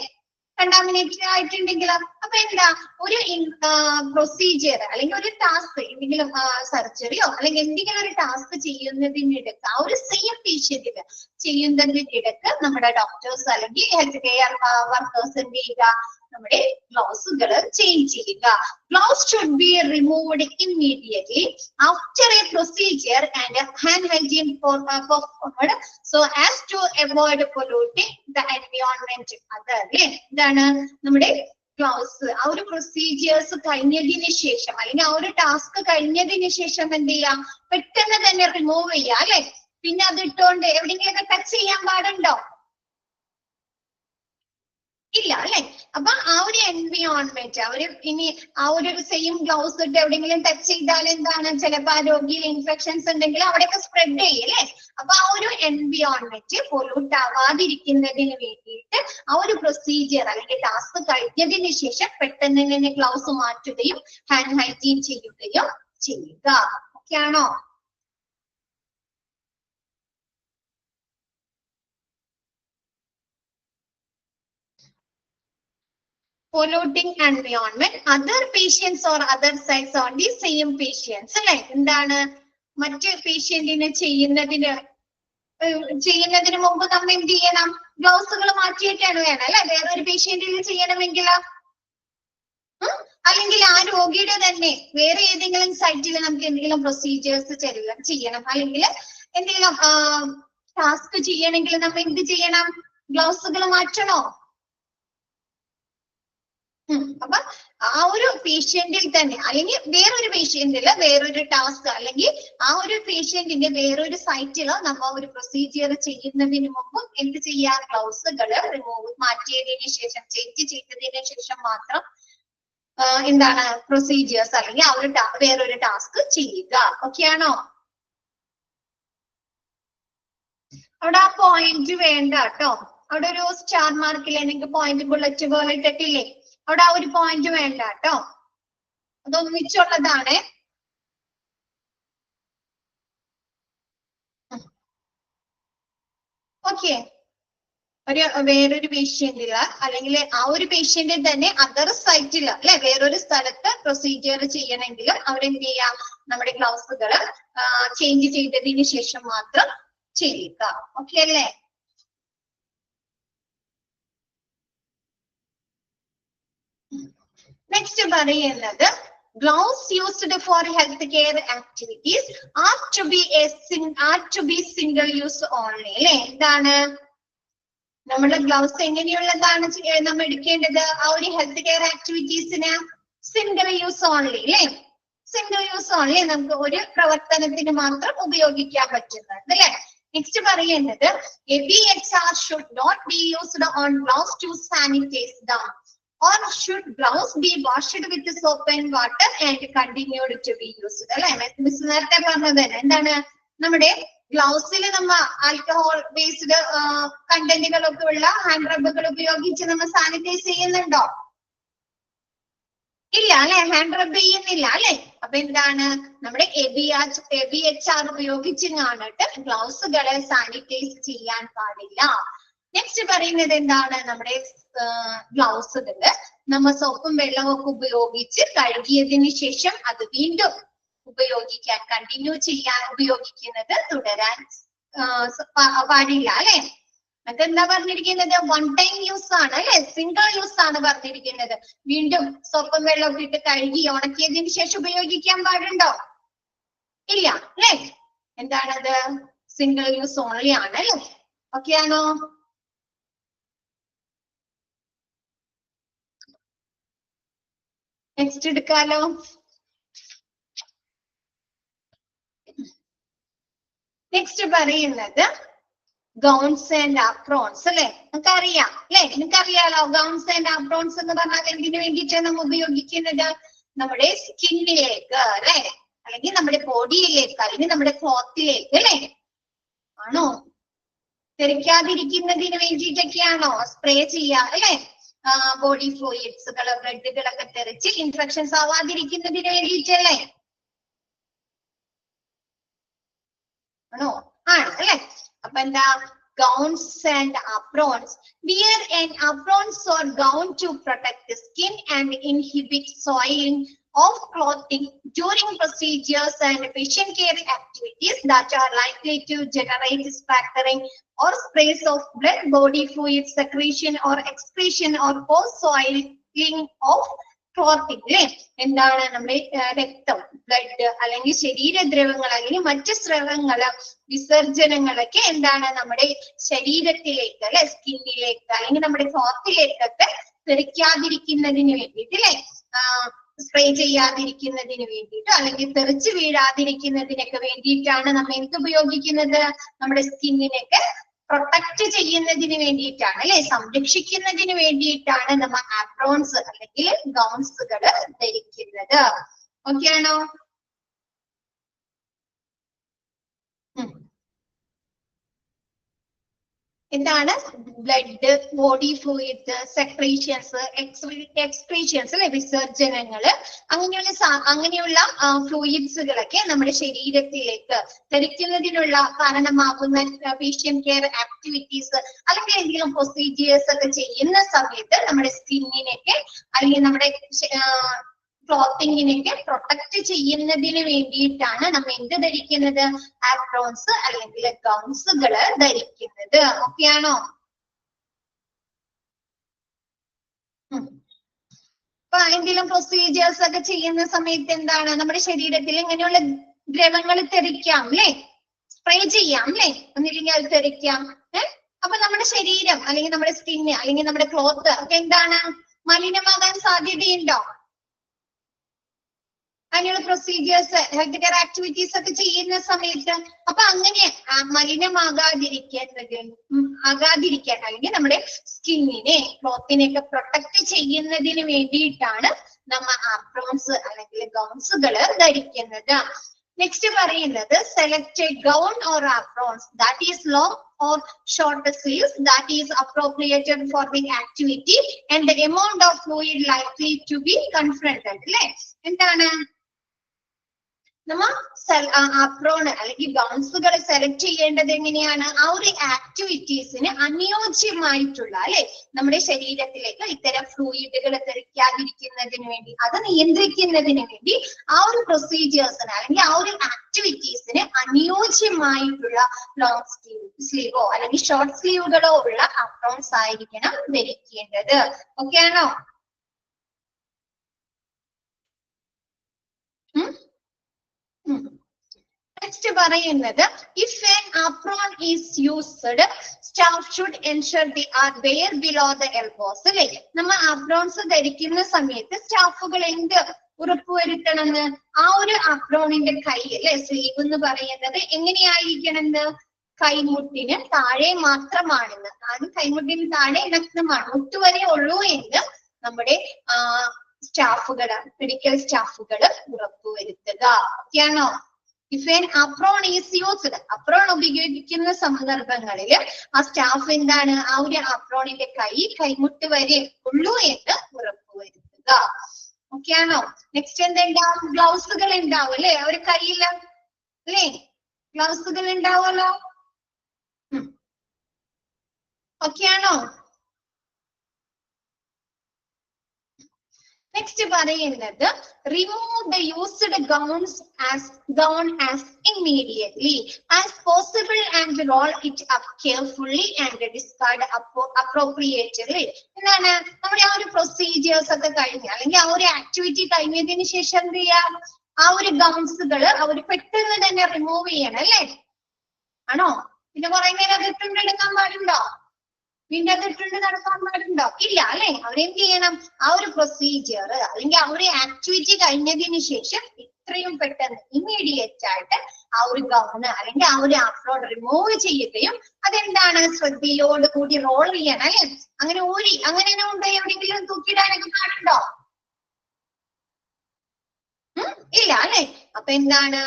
കണ്ടാമിനേറ്റഡ് ആയിട്ടുണ്ടെങ്കിലോ? അപ്പൊ എന്താ? ഒരു പ്രൊസീജിയർ അല്ലെങ്കിൽ ഒരു ടാസ്ക്, എന്തെങ്കിലും സർജറിയോ അല്ലെങ്കിൽ എന്തെങ്കിലും ഒരു ടാസ്ക് ചെയ്യുന്നതിനിടക്ക് ആ ഒരു സെയിം പേഷ്യന്റിന് ചെയ്യുന്നതിനിടക്ക് നമ്മുടെ ഡോക്ടേഴ്സ് അല്ലെങ്കിൽ ഹെൽത്ത് കെയർ വർക്കേഴ്സ് എന്ത് ചെയ്യുക? നമ്മുടെ ഗ്ലൗസുകൾ ചേഞ്ച് ചെയ്യുക. Gloves should be removed immediately after a procedure and hand hygiene performed so as to avoid polluting the environment. എന്താണ്? നമ്മുടെ ഗ്ലൗസ് ആ ഒരു പ്രൊസീജിയേഴ്സ് കഴിഞ്ഞതിന് ശേഷം അല്ലെങ്കിൽ ആ ഒരു ടാസ്ക് കഴിഞ്ഞതിന് ശേഷം എന്ത് ചെയ്യാം, പെട്ടെന്ന് തന്നെ റിമൂവ് ചെയ്യാം അല്ലെ. പിന്നെ അത് ഇട്ടുകൊണ്ട് എവിടെയെങ്കിലൊക്കെ ടച്ച് ചെയ്യാൻ പാടുണ്ടോ? ഇല്ല അല്ലെ. അപ്പൊ ആ ഒരു എൻവിയോൺമെന്റ് അവര് ഇനി ആ ഒരു സെയിം ഗ്ലൗസ് ഇട്ട് എവിടെയെങ്കിലും ടച്ച് ചെയ്താൽ എന്താണ്, ചിലപ്പോ ആ രോഗിയിൽ ഇൻഫെക്ഷൻസ് ഉണ്ടെങ്കിൽ അവിടെയൊക്കെ സ്പ്രെഡ് ചെയ്യും അല്ലെ. അപ്പൊ ആ ഒരു എൻവിയോൺമെന്റ് പൊല്യൂട്ട് ആവാതിരിക്കുന്നതിന് വേണ്ടിയിട്ട് ആ ഒരു പ്രൊസീജിയർ അല്ലെങ്കിൽ ടാസ്ക് കഴിഞ്ഞതിന് ശേഷം പെട്ടെന്ന് തന്നെ ഗ്ലൗസ് മാറ്റുകയും ഹാൻഡ് ഹൈജീൻ ചെയ്യുകയും ചെയ്യുക. ഓക്കെ ആണോ? polluting environment, other patients or other sites on the same patients അല്ലെ. എന്താണ്, മറ്റ് പേഷ്യന്റിന് ചെയ്യുന്നതിന് മുമ്പ് നമ്മൾ എന്ത് ചെയ്യണം, ഗ്ലൗസുകൾ മാറ്റിയിട്ടാണ് വേണം അല്ലെ. വേറൊരു പേഷ്യന്റിന് ചെയ്യണമെങ്കിൽ അല്ലെങ്കിൽ ആ രോഗിയുടെ തന്നെ വേറെ ഏതെങ്കിലും സൈറ്റിൽ നമുക്ക് എന്തെങ്കിലും പ്രൊസീജിയേഴ്സ് ചെയ്യണം അല്ലെങ്കിൽ എന്തെങ്കിലും ടാസ്ക് ചെയ്യണമെങ്കിൽ നമ്മൾ എന്ത് ചെയ്യണം, ഗ്ലൗസുകൾ മാറ്റണോ? അപ്പൊ ആ ഒരു പേഷ്യന്റിൽ തന്നെ അല്ലെങ്കിൽ വേറൊരു പേഷ്യന്റില് വേറൊരു ടാസ്ക് അല്ലെങ്കിൽ ആ ഒരു പേഷ്യന്റിന്റെ വേറൊരു സൈറ്റിലോ നമ്മ ഒരു പ്രൊസീജിയർ ചെയ്യുന്നതിന് മുമ്പ് എന്ത് ചെയ്യാം, ഗ്ലൗസുകൾ മാറ്റിയതിന് ശേഷം ചേഞ്ച് ചെയ്തതിന് ശേഷം മാത്രം എന്താണ് പ്രൊസീജിയേഴ്സ് അല്ലെങ്കിൽ ആ ഒരു വേറൊരു ടാസ്ക് ചെയ്യുക. ഓക്കെ ആണോ? അവിടെ ആ പോയിന്റ് വേണ്ട കേട്ടോ. അവിടെ ഒരു സ്റ്റാർ മാർക്കിൽ എനിക്ക് പോയിന്റ് ബുള്ളറ്റ് പോലെ ഇട്ടിട്ടില്ലേ, അവിടെ ആ ഒരു പോയിന്റ് വേണ്ട കേട്ടോ. അതൊന്നിച്ചുള്ളതാണ്. ഓക്കെ. വേറൊരു പേഷ്യന്റില് അല്ലെങ്കിൽ ആ ഒരു പേഷ്യന്റ് തന്നെ അതർ സൈറ്റില് അല്ലെ വേറൊരു സ്ഥലത്ത് പ്രൊസീജിയർ ചെയ്യണമെങ്കിലും അവിടെ എന്ത് ചെയ്യാം, നമ്മുടെ ഗ്ലൗസുകൾ ചേഞ്ച് ചെയ്തതിന് ശേഷം മാത്രം ചെയ്യുക. ഓക്കെ അല്ലേ? നെക്സ്റ്റ് പറയുന്നത് gloves used for healthcare activities are to be single use only അല്ലെ. എന്താണ്, നമ്മുടെ ഗ്ലൗസ് എങ്ങനെയുള്ളതാണ് നമ്മൾ എടുക്കേണ്ടത്, ആ ഒരു ഹെൽത്ത് കെയർ ആക്ടിവിറ്റീസിന് സിംഗിൾ യൂസ് ഓൺലി അല്ലെ. സിംഗിൾ യൂസ് ഓൺലി നമുക്ക് ഒരു പ്രവർത്തനത്തിന് മാത്രം ഉപയോഗിക്കാൻ പറ്റുന്നത് അല്ലെ. നെക്സ്റ്റ് പറയുന്നത് ABHR should not be used on gloves to sanitize them. Or should gloves be washed with soap and water and continued to be used? അല്ലെ. മിസ് നേരത്തെ പറഞ്ഞത് തന്നെ എന്താണ്, നമ്മുടെ ഗ്ലൗസിൽ നമ്മ ആൽക്കഹോൾ ബേസ്ഡ് കണ്ടന്റുകളൊക്കെ ഉള്ള ഹാൻഡ് റബ്ബുകൾ ഉപയോഗിച്ച് നമ്മൾ സാനിറ്റൈസ് ചെയ്യുന്നുണ്ടോ? ഇല്ല അല്ലെ, ഹാൻഡ് റബ്ബ് ചെയ്യുന്നില്ല അല്ലെ. അപ്പൊ എന്താണ്, നമ്മുടെ ABHR ഉപയോഗിച്ച് കാണിട്ട് ഗ്ലൗസുകളെ സാനിറ്റൈസ് ചെയ്യാൻ പാടില്ല. നെക്സ്റ്റ് പറയുന്നത് എന്താണ്, നമ്മുടെ ഗ്ലൗസുകള് നമ്മ സോപ്പും വെള്ളമൊക്കെ ഉപയോഗിച്ച് കഴുകിയതിന് ശേഷം അത് വീണ്ടും ഉപയോഗിക്കാൻ കണ്ടിന്യൂ ചെയ്യാൻ ഉപയോഗിക്കുന്നത് തുടരാൻ പാടില്ല അല്ലെ. അതെന്താ പറഞ്ഞിരിക്കുന്നത്, വൺ ടൈം യൂസ് ആണ് അല്ലെ, സിംഗിൾ യൂസ് ആണ് പറഞ്ഞിരിക്കുന്നത്. വീണ്ടും സോപ്പും വെള്ളമൊക്കെ ഇട്ട് കഴുകി ഉണക്കിയതിന് ശേഷം ഉപയോഗിക്കാൻ പാടുണ്ടോ? ഇല്ല അല്ലെ. എന്താണത്, സിംഗിൾ യൂസ് ഓൺലി ആണ് അല്ലെ. ഓക്കെ ആണോ? നെക്സ്റ്റ് എടുക്കാലോ. നെക്സ്റ്റ് പറയുന്നത് ഗൗൺസ് ആൻഡ് ആപ്രോൺസ് അല്ലെ. നമുക്കറിയാം അല്ലെ, നിങ്ങൾക്കറിയാലോ ഗൗൺസ് ആൻഡ് ആപ്രോൺസ് എന്ന് പറഞ്ഞാൽ എന്തിനു വേണ്ടിയിട്ടാണ് നമ്മൾ ഉപയോഗിക്കുന്നത്, നമ്മുടെ സ്കിന്നിലേക്ക് അല്ലെ, അല്ലെങ്കിൽ നമ്മുടെ ബോഡിയിലേക്ക് അല്ലെങ്കിൽ നമ്മുടെ ക്ലോത്തിലേക്ക് അല്ലെ. ആണോ? തെറിക്കാതിരിക്കുന്നതിന് വേണ്ടിയിട്ടൊക്കെയാണോ സ്പ്രേ ചെയ്യുക അല്ലെ. ബോഡി ഫ്ലൂയിഡ്സുകൾ ബ്ലഡുകളൊക്കെ തെറിച്ച് ഇൻഫെക്ഷൻസ് ആവാതിരിക്കുന്നതിന് വേണ്ടിയിട്ടല്ലേ. ആണോ? ആണ് അല്ലെ. അപ്പൊ എന്താ, gowns and aprons. Wear an aprons or gown to protect the skin and inhibit soiling of clothing during procedures and patient care activities that are likely to generate spattering or sprays of blood, body fluid secretion or excretion or cause soiling of clothing അല്ലെ. എന്താണ്, നമ്മുടെ രക്തം blood അല്ലെങ്കിൽ ശരീരദ്രവങ്ങൾ അല്ലെങ്കിൽ മറ്റ് സ്രവങ്ങള് വിസർജനങ്ങളൊക്കെ എന്താണ് നമ്മുടെ ശരീരത്തിലേക്ക് അല്ലെ സ്കിന്നിലേക്ക് അല്ലെങ്കിൽ നമ്മുടെ ക്ലോത്തിലേക്കൊക്കെ തെറിക്കാതിരിക്കുന്നതിന് വേണ്ടിയിട്ട് അല്ലെ, സ്പ്രേ ചെയ്യാതിരിക്കുന്നതിന് വേണ്ടിയിട്ട് അല്ലെങ്കിൽ തെറിച്ച് വീഴാതിരിക്കുന്നതിനൊക്കെ വേണ്ടിയിട്ടാണ് നമ്മൾ എന്ത് ഉപയോഗിക്കുന്നത്, നമ്മുടെ സ്കിന്നിനൊക്കെ പ്രൊട്ടക്ട് ചെയ്യുന്നതിന് വേണ്ടിയിട്ടാണ് അല്ലെ, സംരക്ഷിക്കുന്നതിന് വേണ്ടിയിട്ടാണ് നമ്മൾ ആപ്രോൺസ് അല്ലെങ്കിൽ ഗൗൺസുകൾ ധരിക്കുന്നത്. ഓക്കെ ആണോ? എന്താണ് ബ്ലഡ്, ബോഡി ഫ്ലൂയിഡ്സ്, സെക്രീഷൻസ്, എക്സ്ക്രീഷൻസ് അല്ലെ, വിസർജനങ്ങള്, അങ്ങനെയുള്ള ഫ്ലൂയിഡ്സുകളൊക്കെ നമ്മുടെ ശരീരത്തിലേക്ക് ധരിക്കുന്നതിനുള്ള കാരണമാകുന്ന പേഷ്യന്റ് കെയർ ആക്ടിവിറ്റീസ് അല്ലെങ്കിൽ എന്തെങ്കിലും പ്രൊസീജിയേഴ്സ് ഒക്കെ ചെയ്യുന്ന സമയത്ത് നമ്മുടെ സ്കിന്നിനൊക്കെ അല്ലെങ്കിൽ നമ്മുടെ ക്ലോത്തിങ്ങിനൊക്കെ പ്രൊട്ടക്ട് ചെയ്യുന്നതിന് വേണ്ടിയിട്ടാണ് നമ്മൾ എന്ത് ധരിക്കുന്നത്, ആപ്രോൺസ് അല്ലെങ്കിൽ ഗൗൺസുകൾ ധരിക്കുന്നത്. ഓക്കെ ആണോ? അപ്പൊ എന്തെങ്കിലും പ്രൊസീജിയേഴ്സ് ഒക്കെ ചെയ്യുന്ന സമയത്ത് എന്താണ്, നമ്മുടെ ശരീരത്തിൽ ഇങ്ങനെയുള്ള ദ്രവങ്ങൾ തെറിക്കാം അല്ലെ, സ്പ്രേ ചെയ്യാം അല്ലെ, ഒന്നില്ലെങ്കിൽ അത് തെറിക്കാം. അപ്പൊ നമ്മുടെ ശരീരം അല്ലെങ്കിൽ നമ്മുടെ സ്കിന്ന് അല്ലെങ്കിൽ നമ്മുടെ ക്ലോത്ത് ഒക്കെ എന്താണ്, മലിനമാകാൻ സാധ്യതയുണ്ടോ? അതിനുള്ള പ്രൊസീജിയേഴ്സ്, ഹെൽത്ത് കെയർ ആക്ടിവിറ്റീസ് ഒക്കെ ചെയ്യുന്ന സമയത്ത് അപ്പൊ അങ്ങനെ മലിനമാകാതിരിക്കാൻ അല്ലെങ്കിൽ നമ്മുടെ സ്കിന്നിനെ ക്ലോത്തിനെയൊക്കെ പ്രൊട്ടക്ട് ചെയ്യുന്നതിന് വേണ്ടിയിട്ടാണ് നമ്മൾ ആപ്രോൺസ് അല്ലെങ്കിൽ ഗൗൺസുകൾ ധരിക്കുന്നത്. നെക്സ്റ്റ് പറയുന്നത് select a gown or aprons that is long or short sleeves that is appropriated for the activity and the amount of fluid likely to be confronted. അല്ലെ, എന്താണ് നമ്മ ആപ്രോൺ അല്ലെങ്കിൽ ഗൗൺസുകൾ സെലക്ട് ചെയ്യേണ്ടത് എങ്ങനെയാണ്, ആ ഒരു ആക്ടിവിറ്റീസിന് അനുയോജ്യമായിട്ടുള്ള അല്ലെ, നമ്മുടെ ശരീരത്തിലേക്ക് ഇത്തരം ഫ്ലൂയിഡുകൾ തെറിക്കാതിരിക്കുന്നതിന് വേണ്ടി, അത് നിയന്ത്രിക്കുന്നതിന് വേണ്ടി ആ ഒരു പ്രൊസീജിയേഴ്സിന് അല്ലെങ്കിൽ ആ ഒരു ആക്ടിവിറ്റീസിന് അനുയോജ്യമായിട്ടുള്ള ലോങ് സ്ലീവോ അല്ലെങ്കിൽ ഷോർട്ട് സ്ലീവുകളോ ഉള്ള ആപ്രോൺസ് ആയിരിക്കണം ധരിക്കേണ്ടത്. ഓക്കെ ആണോ? നെക്സ്റ്റ് പറയുന്നത് if an apron is used, staff should ensure they are bare below the elbows. അല്ലെ, നമ്മൾ ആപ്രോൺസ് ധരിക്കുന്ന സമയത്ത് സ്റ്റാഫുകൾ എന്ത് ഉറപ്പുവരുത്തണമെന്ന്, ആ ഒരു ആപ്രോണിന്റെ കൈ അല്ലെ, സ്ലീവ് എന്ന് പറയുന്നത് എങ്ങനെയായിരിക്കണമെന്ന്, കൈമുട്ടിന് താഴെ മാത്രമാണെന്ന്, അത് കൈമുട്ടിന് താഴെ നഗ്നമാണ്, മുട്ടുവരെ ഉള്ളൂ എന്ന് നമ്മുടെ സ്റ്റാഫുകൾ, മെഡിക്കൽ സ്റ്റാഫുകൾ ഉറപ്പുവരുത്തുക. ഓക്കെയാണോ? If an apron is used, apron ഉപയോഗിക്കുന്ന സന്ദർഭങ്ങളിൽ ആ സ്റ്റാഫ് എന്താണ്, ആ ഒരു ആപ്രോണിന്റെ കൈമുട്ട് വരെ ഉള്ളൂ എന്ന് ഉറപ്പുവരുത്തുക. ഓക്കെ ആണോ? നെക്സ്റ്റ് എന്തുണ്ടാവും, ഗ്ലൗസുകൾ ഉണ്ടാവും അല്ലെ, ഒരു കയ്യില് അല്ലെ ഗ്ലൗസുകൾ ഉണ്ടാവുമല്ലോ. ഓക്കെ ആണോ? നെക്സ്റ്റ് പറയുന്നത് remove the used gown as immediately as possible and roll it up carefully and discard appropriately. എന്താണ്, നമ്മുടെ ആ ഒരു പ്രൊസീജിയേഴ്സ് ഒക്കെ കഴിഞ്ഞ് അല്ലെങ്കിൽ ആ ഒരു ആക്ടിവിറ്റി കഴിഞ്ഞതിന് ശേഷം എന്ത് ചെയ്യാം, ആ ഒരു ഗൗൺസുകൾ അവർ പെട്ടെന്ന് തന്നെ റിമൂവ് ചെയ്യണം അല്ലേ? ആണോ? പിന്നെ കുറെ നേരം അത് ഇട്ടുണ്ടെടുക്കാൻ പാടുണ്ടോ? വീണ്ടും അത് ഇട്ടുണ്ട് നടക്കാൻ പാടുണ്ടോ? ഇല്ല അല്ലെ. അവരെന്ത് ചെയ്യണം, ആ ഒരു പ്രൊസീജിയർ അല്ലെങ്കിൽ ആ ഒരു ആക്ടിവിറ്റി കഴിഞ്ഞതിന് ശേഷം ഇത്രയും പെട്ടെന്ന് ഇമ്മീഡിയറ്റ് ആയിട്ട് ആ ഒരു ഗൗണ് അല്ലെങ്കിൽ ആ ഒരു ആപ്രോൺ റിമൂവ് ചെയ്യുകയും അതെന്താണ് ശ്രദ്ധയോട് കൂടി റോൾ ചെയ്യണം അല്ലെ. അങ്ങനെ അങ്ങനെ ഉണ്ട് എവിടെയെങ്കിലും തൂക്കിയിടാനൊക്കെ പാടുണ്ടോ? ഇല്ല അല്ലെ. അപ്പൊ എന്താണ്,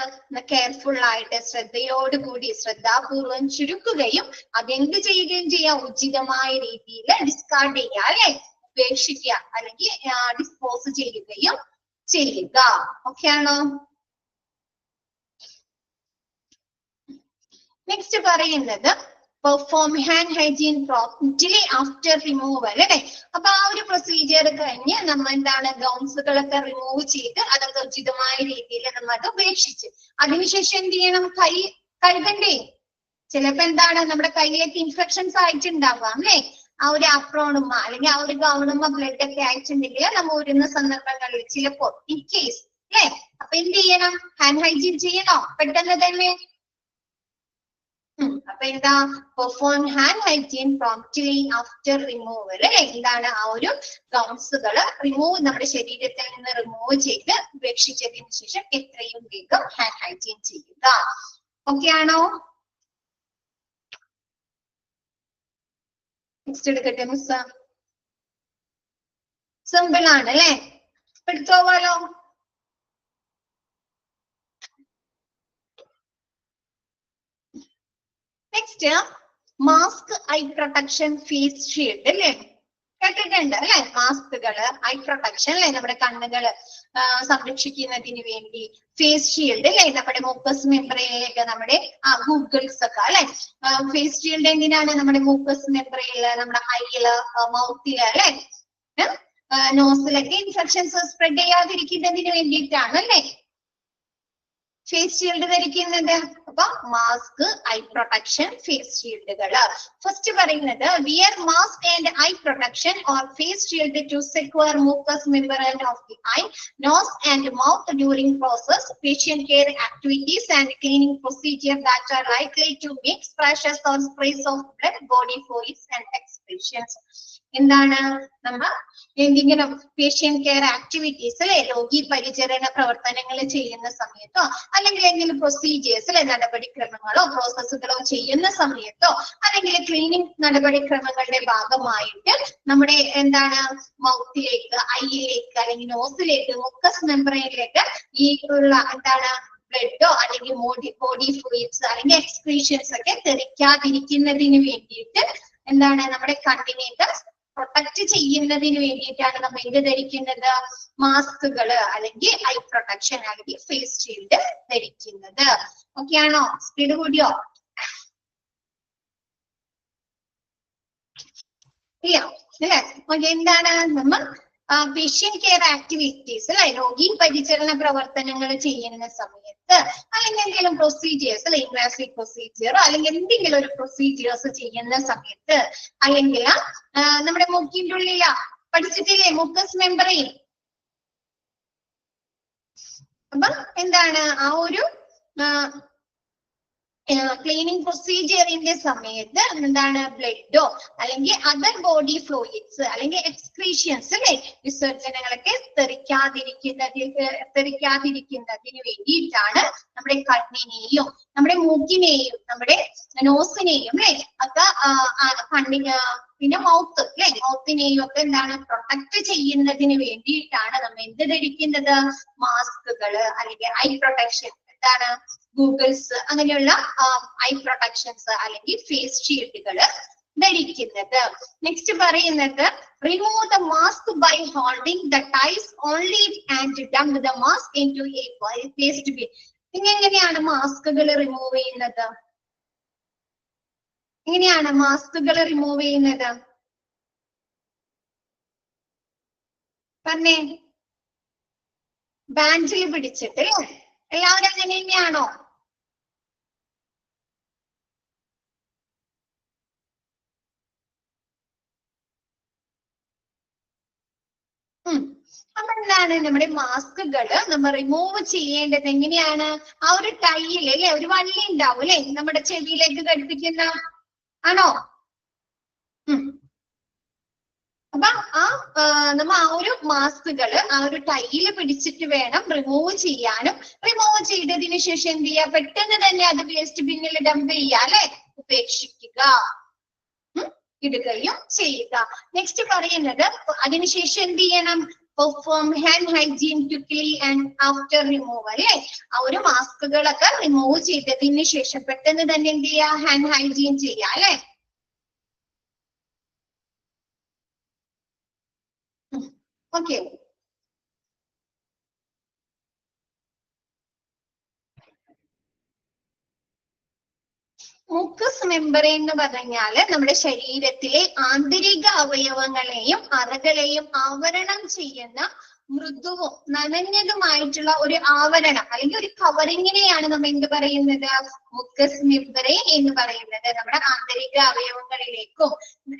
കെയർഫുൾ ആയിട്ട് ശ്രദ്ധയോടുകൂടി ശ്രദ്ധാപൂർവം ചുരുക്കുകയും അതെന്ത് ചെയ്യുകയും ചെയ്യാം, ഉചിതമായ രീതിയിൽ ഡിസ്കാർഡ് ചെയ്യുക അല്ലെ, ഉപേക്ഷിക്കുക അല്ലെങ്കിൽ ഡിസ്പോസ് ചെയ്യുകയും ചെയ്യുക. ഓക്കെ ആണോ? നെക്സ്റ്റ് പറയുന്നത് perform hand hygiene promptly after removal അല്ലെ. അപ്പൊ ആ ഒരു പ്രൊസീജിയർ കഴിഞ്ഞ് നമ്മൾ എന്താണ് ഗൗൺസുകളൊക്കെ റിമൂവ് ചെയ്ത് അതൊക്കെ ഉചിതമായ രീതിയിൽ നമ്മൾ അത് ഉപേക്ഷിച്ച് അതിനുശേഷം എന്ത് ചെയ്യണം, കൈ കഴുകണ്ടേ. ചിലപ്പോ എന്താണ് നമ്മുടെ കയ്യിലേക്ക് ഇൻഫെക്ഷൻസ് ആയിട്ടുണ്ടാവാം അല്ലെ. ആ ഒരു ആപ്രോണുമ്മ അല്ലെങ്കിൽ ആ ഒരു ഗൗണുമ്മ ബ്ലഡ് ഒക്കെ ആയിട്ടുണ്ടെങ്കിൽ നമ്മൾ ഊരുന്ന സന്ദർഭങ്ങളിൽ ചിലപ്പോൾ ഇൻ കേസ് അല്ലെ. അപ്പൊ എന്ത് ചെയ്യണം, ഹാൻഡ് ഹൈജീൻ ചെയ്യണോ പെട്ടെന്ന് തന്നെ? അപ്പൊ എന്താ perform hand hygiene promptly after removal. എന്താണ് ആ ഒരു ഗൗൺസുകൾ നമ്മുടെ ശരീരത്തിൽ നിന്ന് റിമൂവ് ചെയ്ത് ഉപേക്ഷിച്ചതിന് ശേഷം എത്രയും വേഗം ഹാൻഡ് ഹൈജീൻ ചെയ്യുക. ഓക്കെ ആണോ? നെക്സ്റ്റ് എടുക്കട്ടെ മിസ്. സിമ്പിൾ ആണ് അല്ലെ? എടുത്തോവാലോ. Next mask, eye protection, face shield അല്ലേ? കേട്ടിട്ടുണ്ട് അല്ലെ? മാസ്കുകള്, ഐ പ്രൊട്ടക്ഷൻ അല്ലെ, നമ്മുടെ കണ്ണുകള് സംരക്ഷിക്കുന്നതിന് വേണ്ടി, ഫേസ് ഷീൽഡ് അല്ലെ, നമ്മുടെ മൂക്കസ് മെംബ്രെയിനിലേക്ക് നമ്മുടെ ഗൂഗിൾസ് ഒക്കെ അല്ലെ. ഫേസ് ഷീൽഡ് എന്തിനാണ്? നമ്മുടെ മൂക്കസ് മെംബ്രെയിനില്, നമ്മുടെ ഐയില്, മൗത്തില് അല്ലെ, നോസിലൊക്കെ ഇൻഫെക്ഷൻസ് സ്പ്രെഡ് ചെയ്യാതിരിക്കുന്നതിന് വേണ്ടിയിട്ടാണ് അല്ലെ ഫേസ് ഷീൽഡ് ധരിക്കുന്നത്. അപ്പൊ മാസ്ക്, ഐ പ്രൊട്ടക്ഷൻ, ഫേസ് ഷീൽഡുകള്. ഫസ്റ്റ് പറയുന്നത് wear mask and eye protection or face shield to secure mucous membrane of the eye, nose and mouth during process, patient care activities and cleaning procedure that are likely to make splashes or sprays of blood, body fluids and excretions. എന്താണ്? നമ്മ എന്തെങ്കിലും patient care activities അല്ലെ, രോഗി പരിചരണ പ്രവർത്തനങ്ങൾ ചെയ്യുന്ന സമയത്തോ അല്ലെങ്കിൽ എന്തെങ്കിലും പ്രൊസീജിയേഴ്സ് അല്ലെ, നടപടിക്രമങ്ങളോ പ്രോസസ്സുകളോ ചെയ്യുന്ന സമയത്തോ അല്ലെങ്കിൽ ക്ലീനിങ് നടപടിക്രമങ്ങളുടെ ഭാഗമായിട്ട് നമ്മുടെ എന്താണ് മൗത്തിലേക്ക്, ഐയിലേക്ക് അല്ലെങ്കിൽ നോസിലേക്ക്, മുക്കസ് മെംബ്രെയിനിലേക്ക് ഈ ഉള്ള എന്താണ് ബ്ലഡോ അല്ലെങ്കിൽ ബോഡി ഫ്ലൂയിഡ്സ് അല്ലെങ്കിൽ എക്സ്ക്രീഷൻസ് ഒക്കെ തെറിക്കാതിരിക്കുന്നതിന് വേണ്ടിയിട്ട് എന്താണ് നമ്മുടെ കണ്ണിനെ പ്രൊട്ടക്ട് ചെയ്യുന്നതിന് വേണ്ടിയിട്ടാണ് നമ്മൾ എന്ത് ധരിക്കുന്നത്? മാസ്കുകള് അല്ലെങ്കിൽ ഐ പ്രൊട്ടക്ഷൻ അല്ലെങ്കിൽ ഫേസ് ഷീൽഡ് ധരിക്കുന്നത്. ഓക്കെ ആണോ? സ്പീഡ് കൂടിയോ? ഇല്ല അല്ലെ? ഓക്കെ, എന്താണ് നമ്മൾ പേഷ്യന്റ് കെയർ ആക്ടിവിറ്റീസ് അല്ലെ, രോഗി പരിചരണ പ്രവർത്തനങ്ങൾ ചെയ്യുന്ന സമയത്ത് അല്ലെങ്കിൽ എന്തെങ്കിലും പ്രൊസീജിയേഴ്സ് അല്ലെ, ഇൻവാസീവ് പ്രൊസീജിയറോ അല്ലെങ്കിൽ എന്തെങ്കിലും ഒരു പ്രൊസീജിയേഴ്സ് ചെയ്യുന്ന സമയത്ത് അല്ലെങ്കിൽ നമ്മുടെ മൂക്കിന്റെ ഉള്ളില പഠിച്ചിട്ടില്ലേ മുക്കസ് മെംബ്രെയിൻ. അപ്പൊ എന്താണ് ആ ഒരു ക്ലീനിങ് പ്രൊസീജിയറിന്റെ സമയത്ത് എന്താണ് ബ്ലഡോ അല്ലെങ്കിൽ അതർ ബോഡി ഫ്ലൂയിഡ്സ് അല്ലെങ്കിൽ എക്സ്ക്രീഷൻസ് അല്ലെ, വിസർജനങ്ങളൊക്കെ തെറിക്കാതിരിക്കുന്നതിന് വേണ്ടിയിട്ടാണ് നമ്മുടെ കണ്ണിനെയും നമ്മുടെ മൂക്കിനെയും നമ്മുടെ നോസിനെയും അല്ലെ ഒക്കെ കണ്ണിന് പിന്നെ മൗത്ത് അല്ലെ, മൗത്തിനെയും ഒക്കെ എന്താണ് പ്രൊട്ടക്ട് ചെയ്യുന്നതിന് വേണ്ടിയിട്ടാണ് നമ്മൾ എന്ത് ധരിക്കുന്നത്? മാസ്കുകള് അല്ലെങ്കിൽ ഐ പ്രൊട്ടക്ഷൻ, എന്താണ് ഗൂഗിൾസ്, അങ്ങനെയുള്ള ഐ പ്രൊട്ടക്ഷൻസ് അല്ലെങ്കിൽ ഫേസ് ഷീൽഡുകൾ ധരിക്കുന്നത്. നെക്സ്റ്റ് പറയുന്നത് remove the mask by holding the ties only and dump the mask into a waste bin. എങ്ങനെയാണ് മാസ്കുകൾ റിമൂവ് ചെയ്യുന്നത്? എങ്ങനെയാണ് മാസ്കുകൾ റിമൂവ് ചെയ്യുന്നത്? പറഞ്ഞേ. ബാൻഡിൽ പിടിച്ചിട്ട് എല്ലാവരും അങ്ങനെ തന്നെയാണോ? അപ്പൊ എന്താണ് നമ്മുടെ മാസ്കുകള് നമ്മൾ റിമൂവ് ചെയ്യേണ്ടത് എങ്ങനെയാണ്? ആ ഒരു ടൈയില് അല്ലെ ഒരു വള്ളി ഉണ്ടാവും അല്ലെ നമ്മുടെ ചെവിയിലേക്ക് ഘടിപ്പിക്കുന്ന, ആണോ? അപ്പൊ നമ്മ ആ ഒരു മാസ്കുകള് ആ ഒരു ടൈയില് പിടിച്ചിട്ട് വേണം റിമൂവ് ചെയ്യാനും. റിമൂവ് ചെയ്തതിന് ശേഷം എന്ത് ചെയ്യാ? പെട്ടെന്ന് തന്നെ അത് വേസ്റ്റ് ബിന്നിൽ ഡംപ് ചെയ്യുക അല്ലെ, ഉപേക്ഷിക്കുക, ഇടുകയും ചെയ്യുക. നെക്സ്റ്റ് പറയുന്നത് അതിനുശേഷം എന്ത് ചെയ്യണം? Perform hand hygiene quickly and after removal അല്ലെ. ആ ഒരു മാസ്കുകളൊക്കെ റിമൂവ് ചെയ്തതിന് ശേഷം പെട്ടെന്ന് തന്നെ എന്ത് ചെയ്യാ? ഹാൻഡ് ഹൈജീൻ ചെയ്യുക അല്ലെ. ഓക്കെ, മുക്കസ് മെംബ്രെയിൻ എന്ന് പറഞ്ഞാല് നമ്മുടെ ശരീരത്തിലെ ആന്തരിക അവയവങ്ങളെയും അറകളെയും ആവരണം ചെയ്യുന്ന മൃദുവും നനഞ്ഞതുമായിട്ടുള്ള ഒരു ആവരണം അല്ലെങ്കിൽ ഒരു കവറിങ്ങിനെയാണ് നമ്മൾ എന്ത് പറയുന്നത്? മുക്കസ് മെംബ്രെയിൻ എന്ന് പറയുന്നത്. നമ്മുടെ ആന്തരിക അവയവങ്ങളിലേക്കും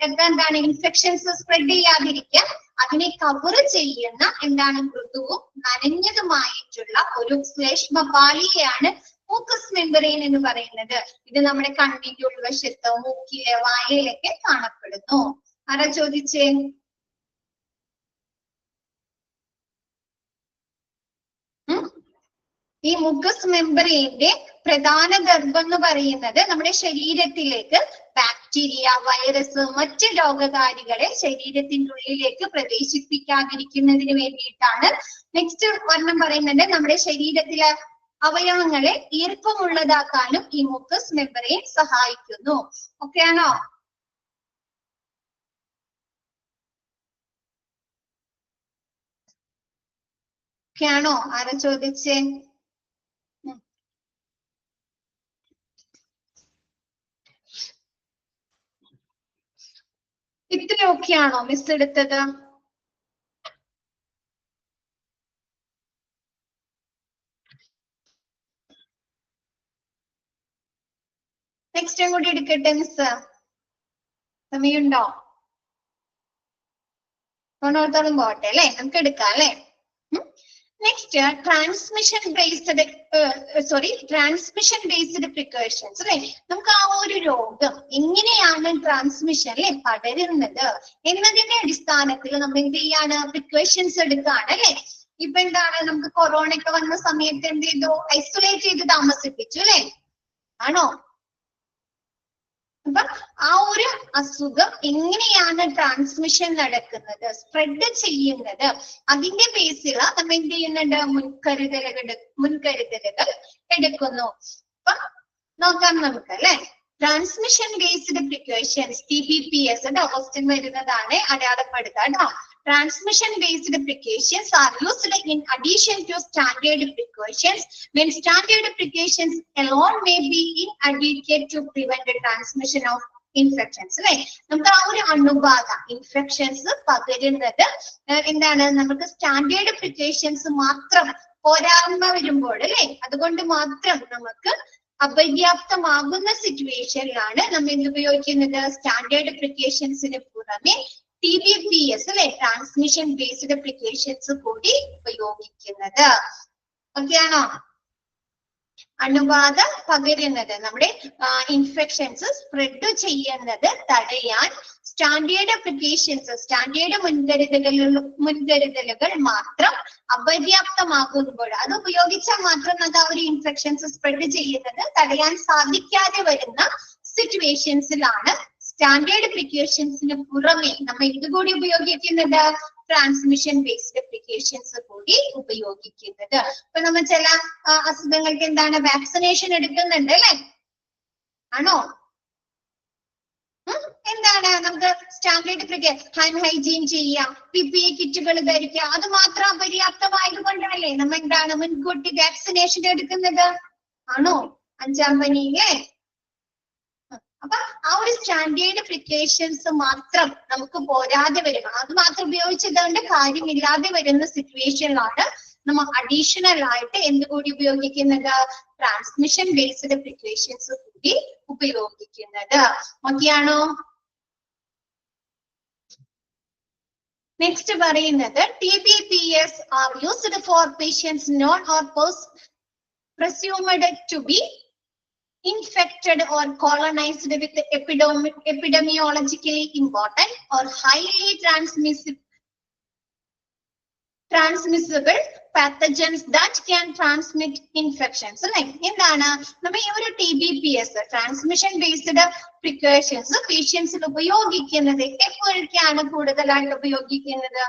എന്താണ് ഇൻഫെക്ഷൻസ് സ്പ്രെഡ് ചെയ്യാതിരിക്കാൻ അതിനെ കവർ ചെയ്യുന്ന എന്താണ് മൃദുവും നനഞ്ഞതുമായിട്ടുള്ള ഒരു ശ്ലേഷ്മപാളിയെയാണ് മൂക്കസ് മെമ്പറൈൻ എന്ന് പറയുന്നത് ഇത് നമ്മുടെ കണ്ണിന്റെ ഉൾവശത്ത്, മൂക്കില്, വായയിലൊക്കെ കാണപ്പെടുന്നു. ആരാ ചോദിച്ചേ? ഈ മുക്കസ് മെമ്പറൈന്റെ പ്രധാന ധർമ്മം എന്ന് പറയുന്നത് നമ്മുടെ ശരീരത്തിലേക്ക് ബാക്ടീരിയ, വൈറസ്, മറ്റ് രോഗകാരികളെ ശരീരത്തിന്റെ ഉള്ളിലേക്ക് പ്രവേശിപ്പിക്കാതിരിക്കുന്നതിന് വേണ്ടിയിട്ടാണ്. നെക്സ്റ്റ് ഒരെണ്ണം പറയുന്നത് നമ്മുടെ ശരീരത്തിലെ അവയവങ്ങളെ ഈർപ്പമുള്ളതാക്കാനും ഈ മുക്കസ് മെമ്പറൈൻ സഹായിക്കുന്നു. ഓക്കെ ആണോ? ഓക്കെ ആണോ? ആരാ ചോദിച്ചേ? ഇത്രയൊക്കെയാണോ മിസ് എടുത്തത്? നെക്സ്റ്റ് കൂടി എടുക്കട്ടെ മിസ്? സമയമുണ്ടോ? ഓരോരുത്തരും പോട്ടെ അല്ലെ, നമുക്ക് എടുക്കാം അല്ലെ. നെക്സ്റ്റ് ട്രാൻസ്മിഷൻ ബേസ്ഡ് പ്രിക്കോഷൻസ് അല്ലെ. നമുക്ക് ആ ഒരു രോഗം എങ്ങനെയാണ് ട്രാൻസ്മിഷൻ അല്ലെ പടരുന്നത് എന്നതിന്റെ അടിസ്ഥാനത്തിൽ നമ്മൾ എന്ത് ചെയ്യാണ്? പ്രിക്കോഷൻസ് എടുക്കുകയാണ് അല്ലെ. ഇപ്പൊ എന്താണ്, നമുക്ക് കൊറോണ ഒക്കെ വന്ന സമയത്ത് എന്ത് ചെയ്തു? ഐസൊലേറ്റ് ചെയ്ത് താമസിപ്പിച്ചു അല്ലെ, ആണോ? അപ്പൊ ആ ഒരു അസുഖം എങ്ങനെയാണ് ട്രാൻസ്മിഷൻ നടക്കുന്നത്, സ്പ്രെഡ് ചെയ്യുന്നത്, അതിന്റെ ബേസിൽ നമ്മൾ എന്ത് ചെയ്യുന്നുണ്ട്? മുൻകരുതലുകൾ എടുക്കുന്നു. അപ്പൊ നോക്കാം നമുക്ക് അല്ലെ. Transmission based precautions TBPS question വരുന്നതാണ്, അടയാളപ്പെടുത്താം കേട്ടോ. Transmission based precautions are used in addition to standard precautions when standard precautions alone may be inadequate to prevent the transmission of infections. Right? നമുക്ക് ആ ഒരു അണുബാധ ഇൻഫെക്ഷൻസ് പകരുന്നത് എന്താണ്? നമുക്ക് സ്റ്റാൻഡേർഡ് പ്രിക്കോഷൻസ് മാത്രം പോരായ്മ വരുമ്പോൾ അല്ലെ, അതുകൊണ്ട് മാത്രം നമുക്ക് അപര്യാപ്തമാകുന്ന സിറ്റുവേഷനിലാണ് നമ്മൾ എന്ത് ഉപയോഗിക്കുന്നത്? സ്റ്റാൻഡേർഡ് പ്രിക്കോഷൻസിന് പുറമെ TBPS അല്ലെ, ട്രാൻസ്മിഷൻ ബേസ്ഡ് പ്രിക്കോഷൻസ് കൂടി ഉപയോഗിക്കുന്നത്. ഓക്കെ ആണോ? അണുബാധ പകരുന്നത്, നമ്മുടെ ഇൻഫെക്ഷൻസ് സ്പ്രെഡ് ചെയ്യുന്നത് തടയാൻ സ്റ്റാൻഡേർഡ് പ്രിക്കോഷൻസ്, സ്റ്റാൻഡേർഡ് മുൻകരുതലുകൾ മാത്രം അപര്യാപ്തമാകുമ്പോൾ, അത് ഉപയോഗിച്ചാൽ മാത്രം നമുക്ക് ആ ഒരു ഇൻഫെക്ഷൻസ് സ്പ്രെഡ് ചെയ്യുന്നത് തടയാൻ സാധിക്കാതെ വരുന്ന സിറ്റുവേഷൻസിലാണ് സ്റ്റാൻഡേർഡ് പ്രിക്കോഷൻസിന് പുറമെ നമ്മൾ ഇതുകൂടി ഉപയോഗിക്കുന്നത്? ട്രാൻസ്മിഷൻ ബേസ്ഡ് പ്രിക്കോഷൻസ് കൂടി ഉപയോഗിക്കുന്നത്. ഇപ്പൊ നമ്മൾ ചില അസുഖങ്ങൾക്ക് എന്താണ്? വാക്സിനേഷൻ എടുക്കുന്നുണ്ട് അല്ലെ, ആണോ? എന്താണ് നമുക്ക് സ്റ്റാൻഡേർഡ് ഹാൻഡ് ഹൈജീൻ ചെയ്യാം, PPE കിറ്റുകൾ ധരിക്കുക, അത് മാത്രം അപര്യാപ്തമായത് കൊണ്ടല്ലേ നമ്മൾ എന്താണ് മുൻകൂട്ടി വാക്സിനേഷൻ എടുക്കുന്നത്? ആണോ? 5ാം പനിയിലെ. അപ്പൊ ആ ഒരു സ്റ്റാൻഡേർഡ് പ്രിക്കോഷൻസ് മാത്രം നമുക്ക് പോരാതെ വരും, അത് മാത്രം ഉപയോഗിച്ചതുകൊണ്ട് കാര്യമില്ലാതെ വരുന്ന സിറ്റുവേഷനിലാണ് നമ്മൾ അഡീഷണൽ ആയിട്ട് എന്തുകൂടി ഉപയോഗിക്കുന്നത്? ട്രാൻസ്മിഷൻ ബേസ്ഡ് പ്രിക്കോഷൻസ് കൂടി ഉപയോഗിക്കുന്നത്. ഓക്കെയാണോ? നെക്സ്റ്റ് പറയുന്നത് TBPS are used for patients known or presumed to be infected or colonized with epidemiologically important or highly transmissible pathogens that can transmit infections. Like എന്താണ് നമ്മൾ ഈ ഒരു TBPS ട്രാൻസ്മിഷൻ ബേസ്ഡ് പ്രിക്കോഷൻസ് പേഷ്യൻസിൽ ഉപയോഗിക്കുന്നത് എപ്പോഴൊക്കെയാണ് കൂടുതലായിട്ട് ഉപയോഗിക്കുന്നത്?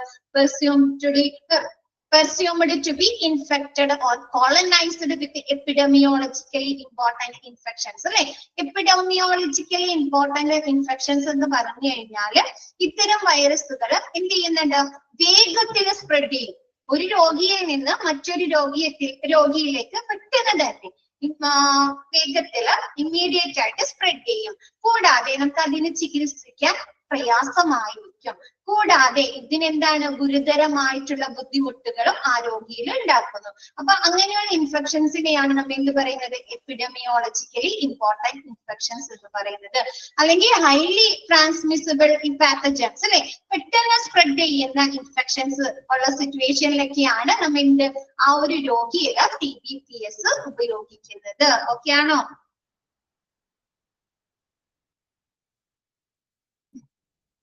presumed to be infected or colonized with epidemiologically important infections. അല്ലെ, epidemiologically important infections എന്ന് പറഞ്ഞു കഴിഞ്ഞാല് ഇത്തരം വൈറസുകൾ എന്ത് ചെയ്യുന്നുണ്ട്? വേഗത്തിൽ സ്പ്രെഡ് ചെയ്യും. ഒരു രോഗിയിൽ നിന്ന് മറ്റൊരു രോഗിയിലേക്ക് പെട്ടെന്ന് തന്നെ വേഗത്തില് ഇമ്മീഡിയറ്റ് ആയിട്ട് സ്പ്രെഡ് ചെയ്യും. കൂടാതെ നമുക്ക് അതിന് ചികിത്സിക്കാൻ പ്രയാസമായിരിക്കും. കൂടാതെ ഇതിനെന്താണ് ഗുരുതരമായിട്ടുള്ള ബുദ്ധിമുട്ടുകളും ആ രോഗിയിൽ ഉണ്ടാക്കുന്നു. അപ്പൊ അങ്ങനെയുള്ള ഇൻഫെക്ഷൻസിനെയാണ് നമ്മൾ എന്ത് പറയുന്നത്? എപ്പിഡമിയോളജിക്കലി ഇമ്പോർട്ടന്റ് ഇൻഫെക്ഷൻസ് എന്ന് പറയുന്നത്. അല്ലെങ്കിൽ ഹൈലി ട്രാൻസ്മിസിബിൾ പാത്തജൻസ് അല്ലെ, പെട്ടെന്ന് സ്പ്രെഡ് ചെയ്യുന്ന ഇൻഫെക്ഷൻസ് ഉള്ള സിറ്റുവേഷനിലൊക്കെയാണ് നമ്മൾ ആ ഒരു രോഗിയിൽ TBPS ഉപയോഗിക്കുന്നത്. ഓക്കെ ആണോ?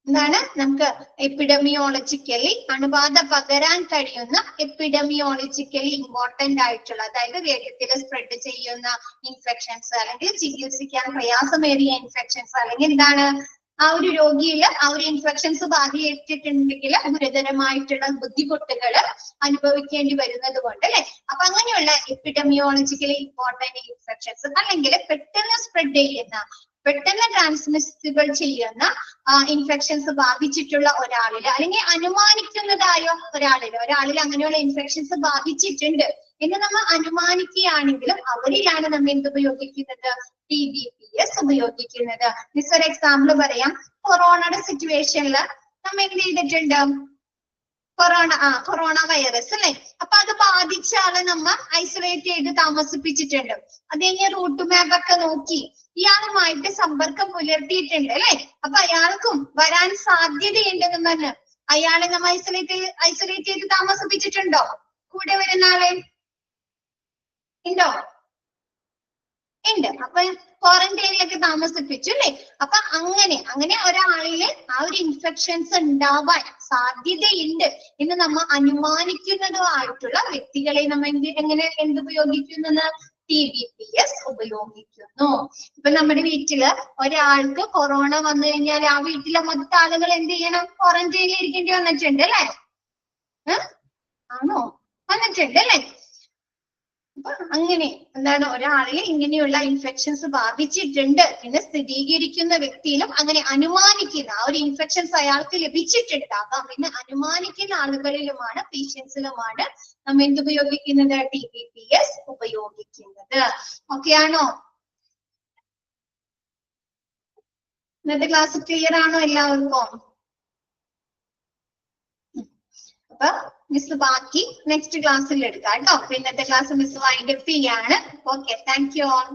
എന്താണ് നമുക്ക് എപ്പിഡമിയോളജിക്കലി അണുബാധ പകരാൻ കഴിയുന്ന എപ്പിഡമിയോളജിക്കലി ഇമ്പോർട്ടന്റ് ആയിട്ടുള്ള, അതായത് വേഗത്തിൽ സ്പ്രെഡ് ചെയ്യുന്ന ഇൻഫെക്ഷൻസ് അല്ലെങ്കിൽ ചികിത്സിക്കാൻ പ്രയാസമേറിയ ഇൻഫെക്ഷൻസ് അല്ലെങ്കിൽ എന്താണ് ആ ഒരു രോഗിയിൽ ആ ഒരു ഇൻഫെക്ഷൻസ് ബാധിച്ചിട്ടുണ്ടെങ്കിൽ ഗുരുതരമായിട്ടുള്ള ബുദ്ധിമുട്ടുകൾ അനുഭവിക്കേണ്ടി വരുന്നത് കൊണ്ട് അല്ലെ. അപ്പൊ അങ്ങനെയുള്ള എപ്പിഡമിയോളജിക്കലി ഇമ്പോർട്ടന്റ് ഇൻഫെക്ഷൻസ് അല്ലെങ്കിൽ പെട്ടെന്ന് സ്പ്രെഡ് ചെയ്യുന്ന, പെട്ടെന്ന് ട്രാൻസ്മിസിബിൾ ചെയ്യുന്ന ഇൻഫെക്ഷൻസ് ബാധിച്ചിട്ടുള്ള ഒരാളിൽ അല്ലെങ്കിൽ അനുമാനിക്കുന്നതായ ഒരാളിൽ അങ്ങനെയുള്ള ഇൻഫെക്ഷൻസ് ബാധിച്ചിട്ടുണ്ട് എന്ന് നമ്മൾ അനുമാനിക്കുകയാണെങ്കിലും അവരിലാണ് നമ്മൾ എന്ത് ഉപയോഗിക്കുന്നത്? TBPS ഉപയോഗിക്കുന്നത്. മിസ് ഒരു എക്സാമ്പിൾ പറയാം. കൊറോണയുടെ സിറ്റുവേഷനിൽ നമ്മൾ എന്ത് ചെയ്തിട്ടുണ്ട്? കൊറോണ വൈറസ് അല്ലെ. അപ്പൊ അത് ബാധിച്ച ആളെ നമ്മൾ ഐസൊലേറ്റ് ചെയ്ത് താമസിപ്പിച്ചിട്ടുണ്ട്. അത് കഴിഞ്ഞ് റൂട്ട് മാപ്പ് ഒക്കെ നോക്കി ഇയാളുമായിട്ട് സമ്പർക്കം പുലർത്തിയിട്ടുണ്ട് അല്ലെ. അപ്പൊ അയാൾക്കും വരാൻ സാധ്യതയുണ്ടെന്ന് പറഞ്ഞ് അയാളെ നമ്മൾ ഐസൊലേറ്റ് ചെയ്ത് താമസിപ്പിച്ചിട്ടുണ്ടോ? കൂടെ വരുന്ന ആളെ ഉണ്ടോ? ഉണ്ട്. അപ്പൊ ക്വാറന്റൈനിലൊക്കെ താമസിപ്പിച്ചു അല്ലെ. അപ്പൊ അങ്ങനെ ഒരാളില് ആ ഒരു ഇൻഫെക്ഷൻസ് ഉണ്ടാവാൻ സാധ്യതയുണ്ട് എന്ന് നമ്മൾ അനുമാനിക്കുന്നതുമായിട്ടുള്ള വ്യക്തികളെ നമ്മൾ എന്ത് ഉപയോഗിക്കുന്നത്? TBPS ഉപയോഗിക്കുന്നു. ഇപ്പൊ നമ്മുടെ വീട്ടില് ഒരാൾക്ക് കൊറോണ വന്നു കഴിഞ്ഞാൽ ആ വീട്ടിലെ മൊത്തം ആളുകൾ എന്ത് ചെയ്യണം? ക്വാറന്റൈനിൽ ഇരിക്കേണ്ടി വന്നിട്ടുണ്ട് അല്ലെ. ആണോ? വന്നിട്ടുണ്ട് അല്ലെ. അപ്പൊ അങ്ങനെ എന്താണ് ഒരാളിൽ ഇങ്ങനെയുള്ള ഇൻഫെക്ഷൻസ് ബാധിച്ചിട്ടുണ്ട് എന്ന് സ്ഥിരീകരിക്കുന്ന വ്യക്തിയിലും അങ്ങനെ അനുമാനിക്കുന്ന ആ ഒരു ഇൻഫെക്ഷൻസ് അയാൾക്ക് ലഭിച്ചിട്ടുണ്ടാകാം എന്ന് അനുമാനിക്കുന്ന ആളുകളിലുമാണ്, പേഷ്യൻസിലുമാണ് നമ്മൾ എന്ത് ഉപയോഗിക്കുന്നത്? TBPS ഉപയോഗിക്കുന്നത്. ഓക്കെ ആണോ? ഇന്നത്തെ ക്ലാസ് ക്ലിയർ ആണോ എല്ലാവർക്കും? അപ്പൊ മിസ് ബാക്കി നെക്സ്റ്റ് ക്ലാസ്സിൽ എടുക്കാം കേട്ടോ. ഇന്നത്തെ ക്ലാസ് മിസ് വൈൻഡപ്പ് ചെയ്യാണ്. Okay, thank you all.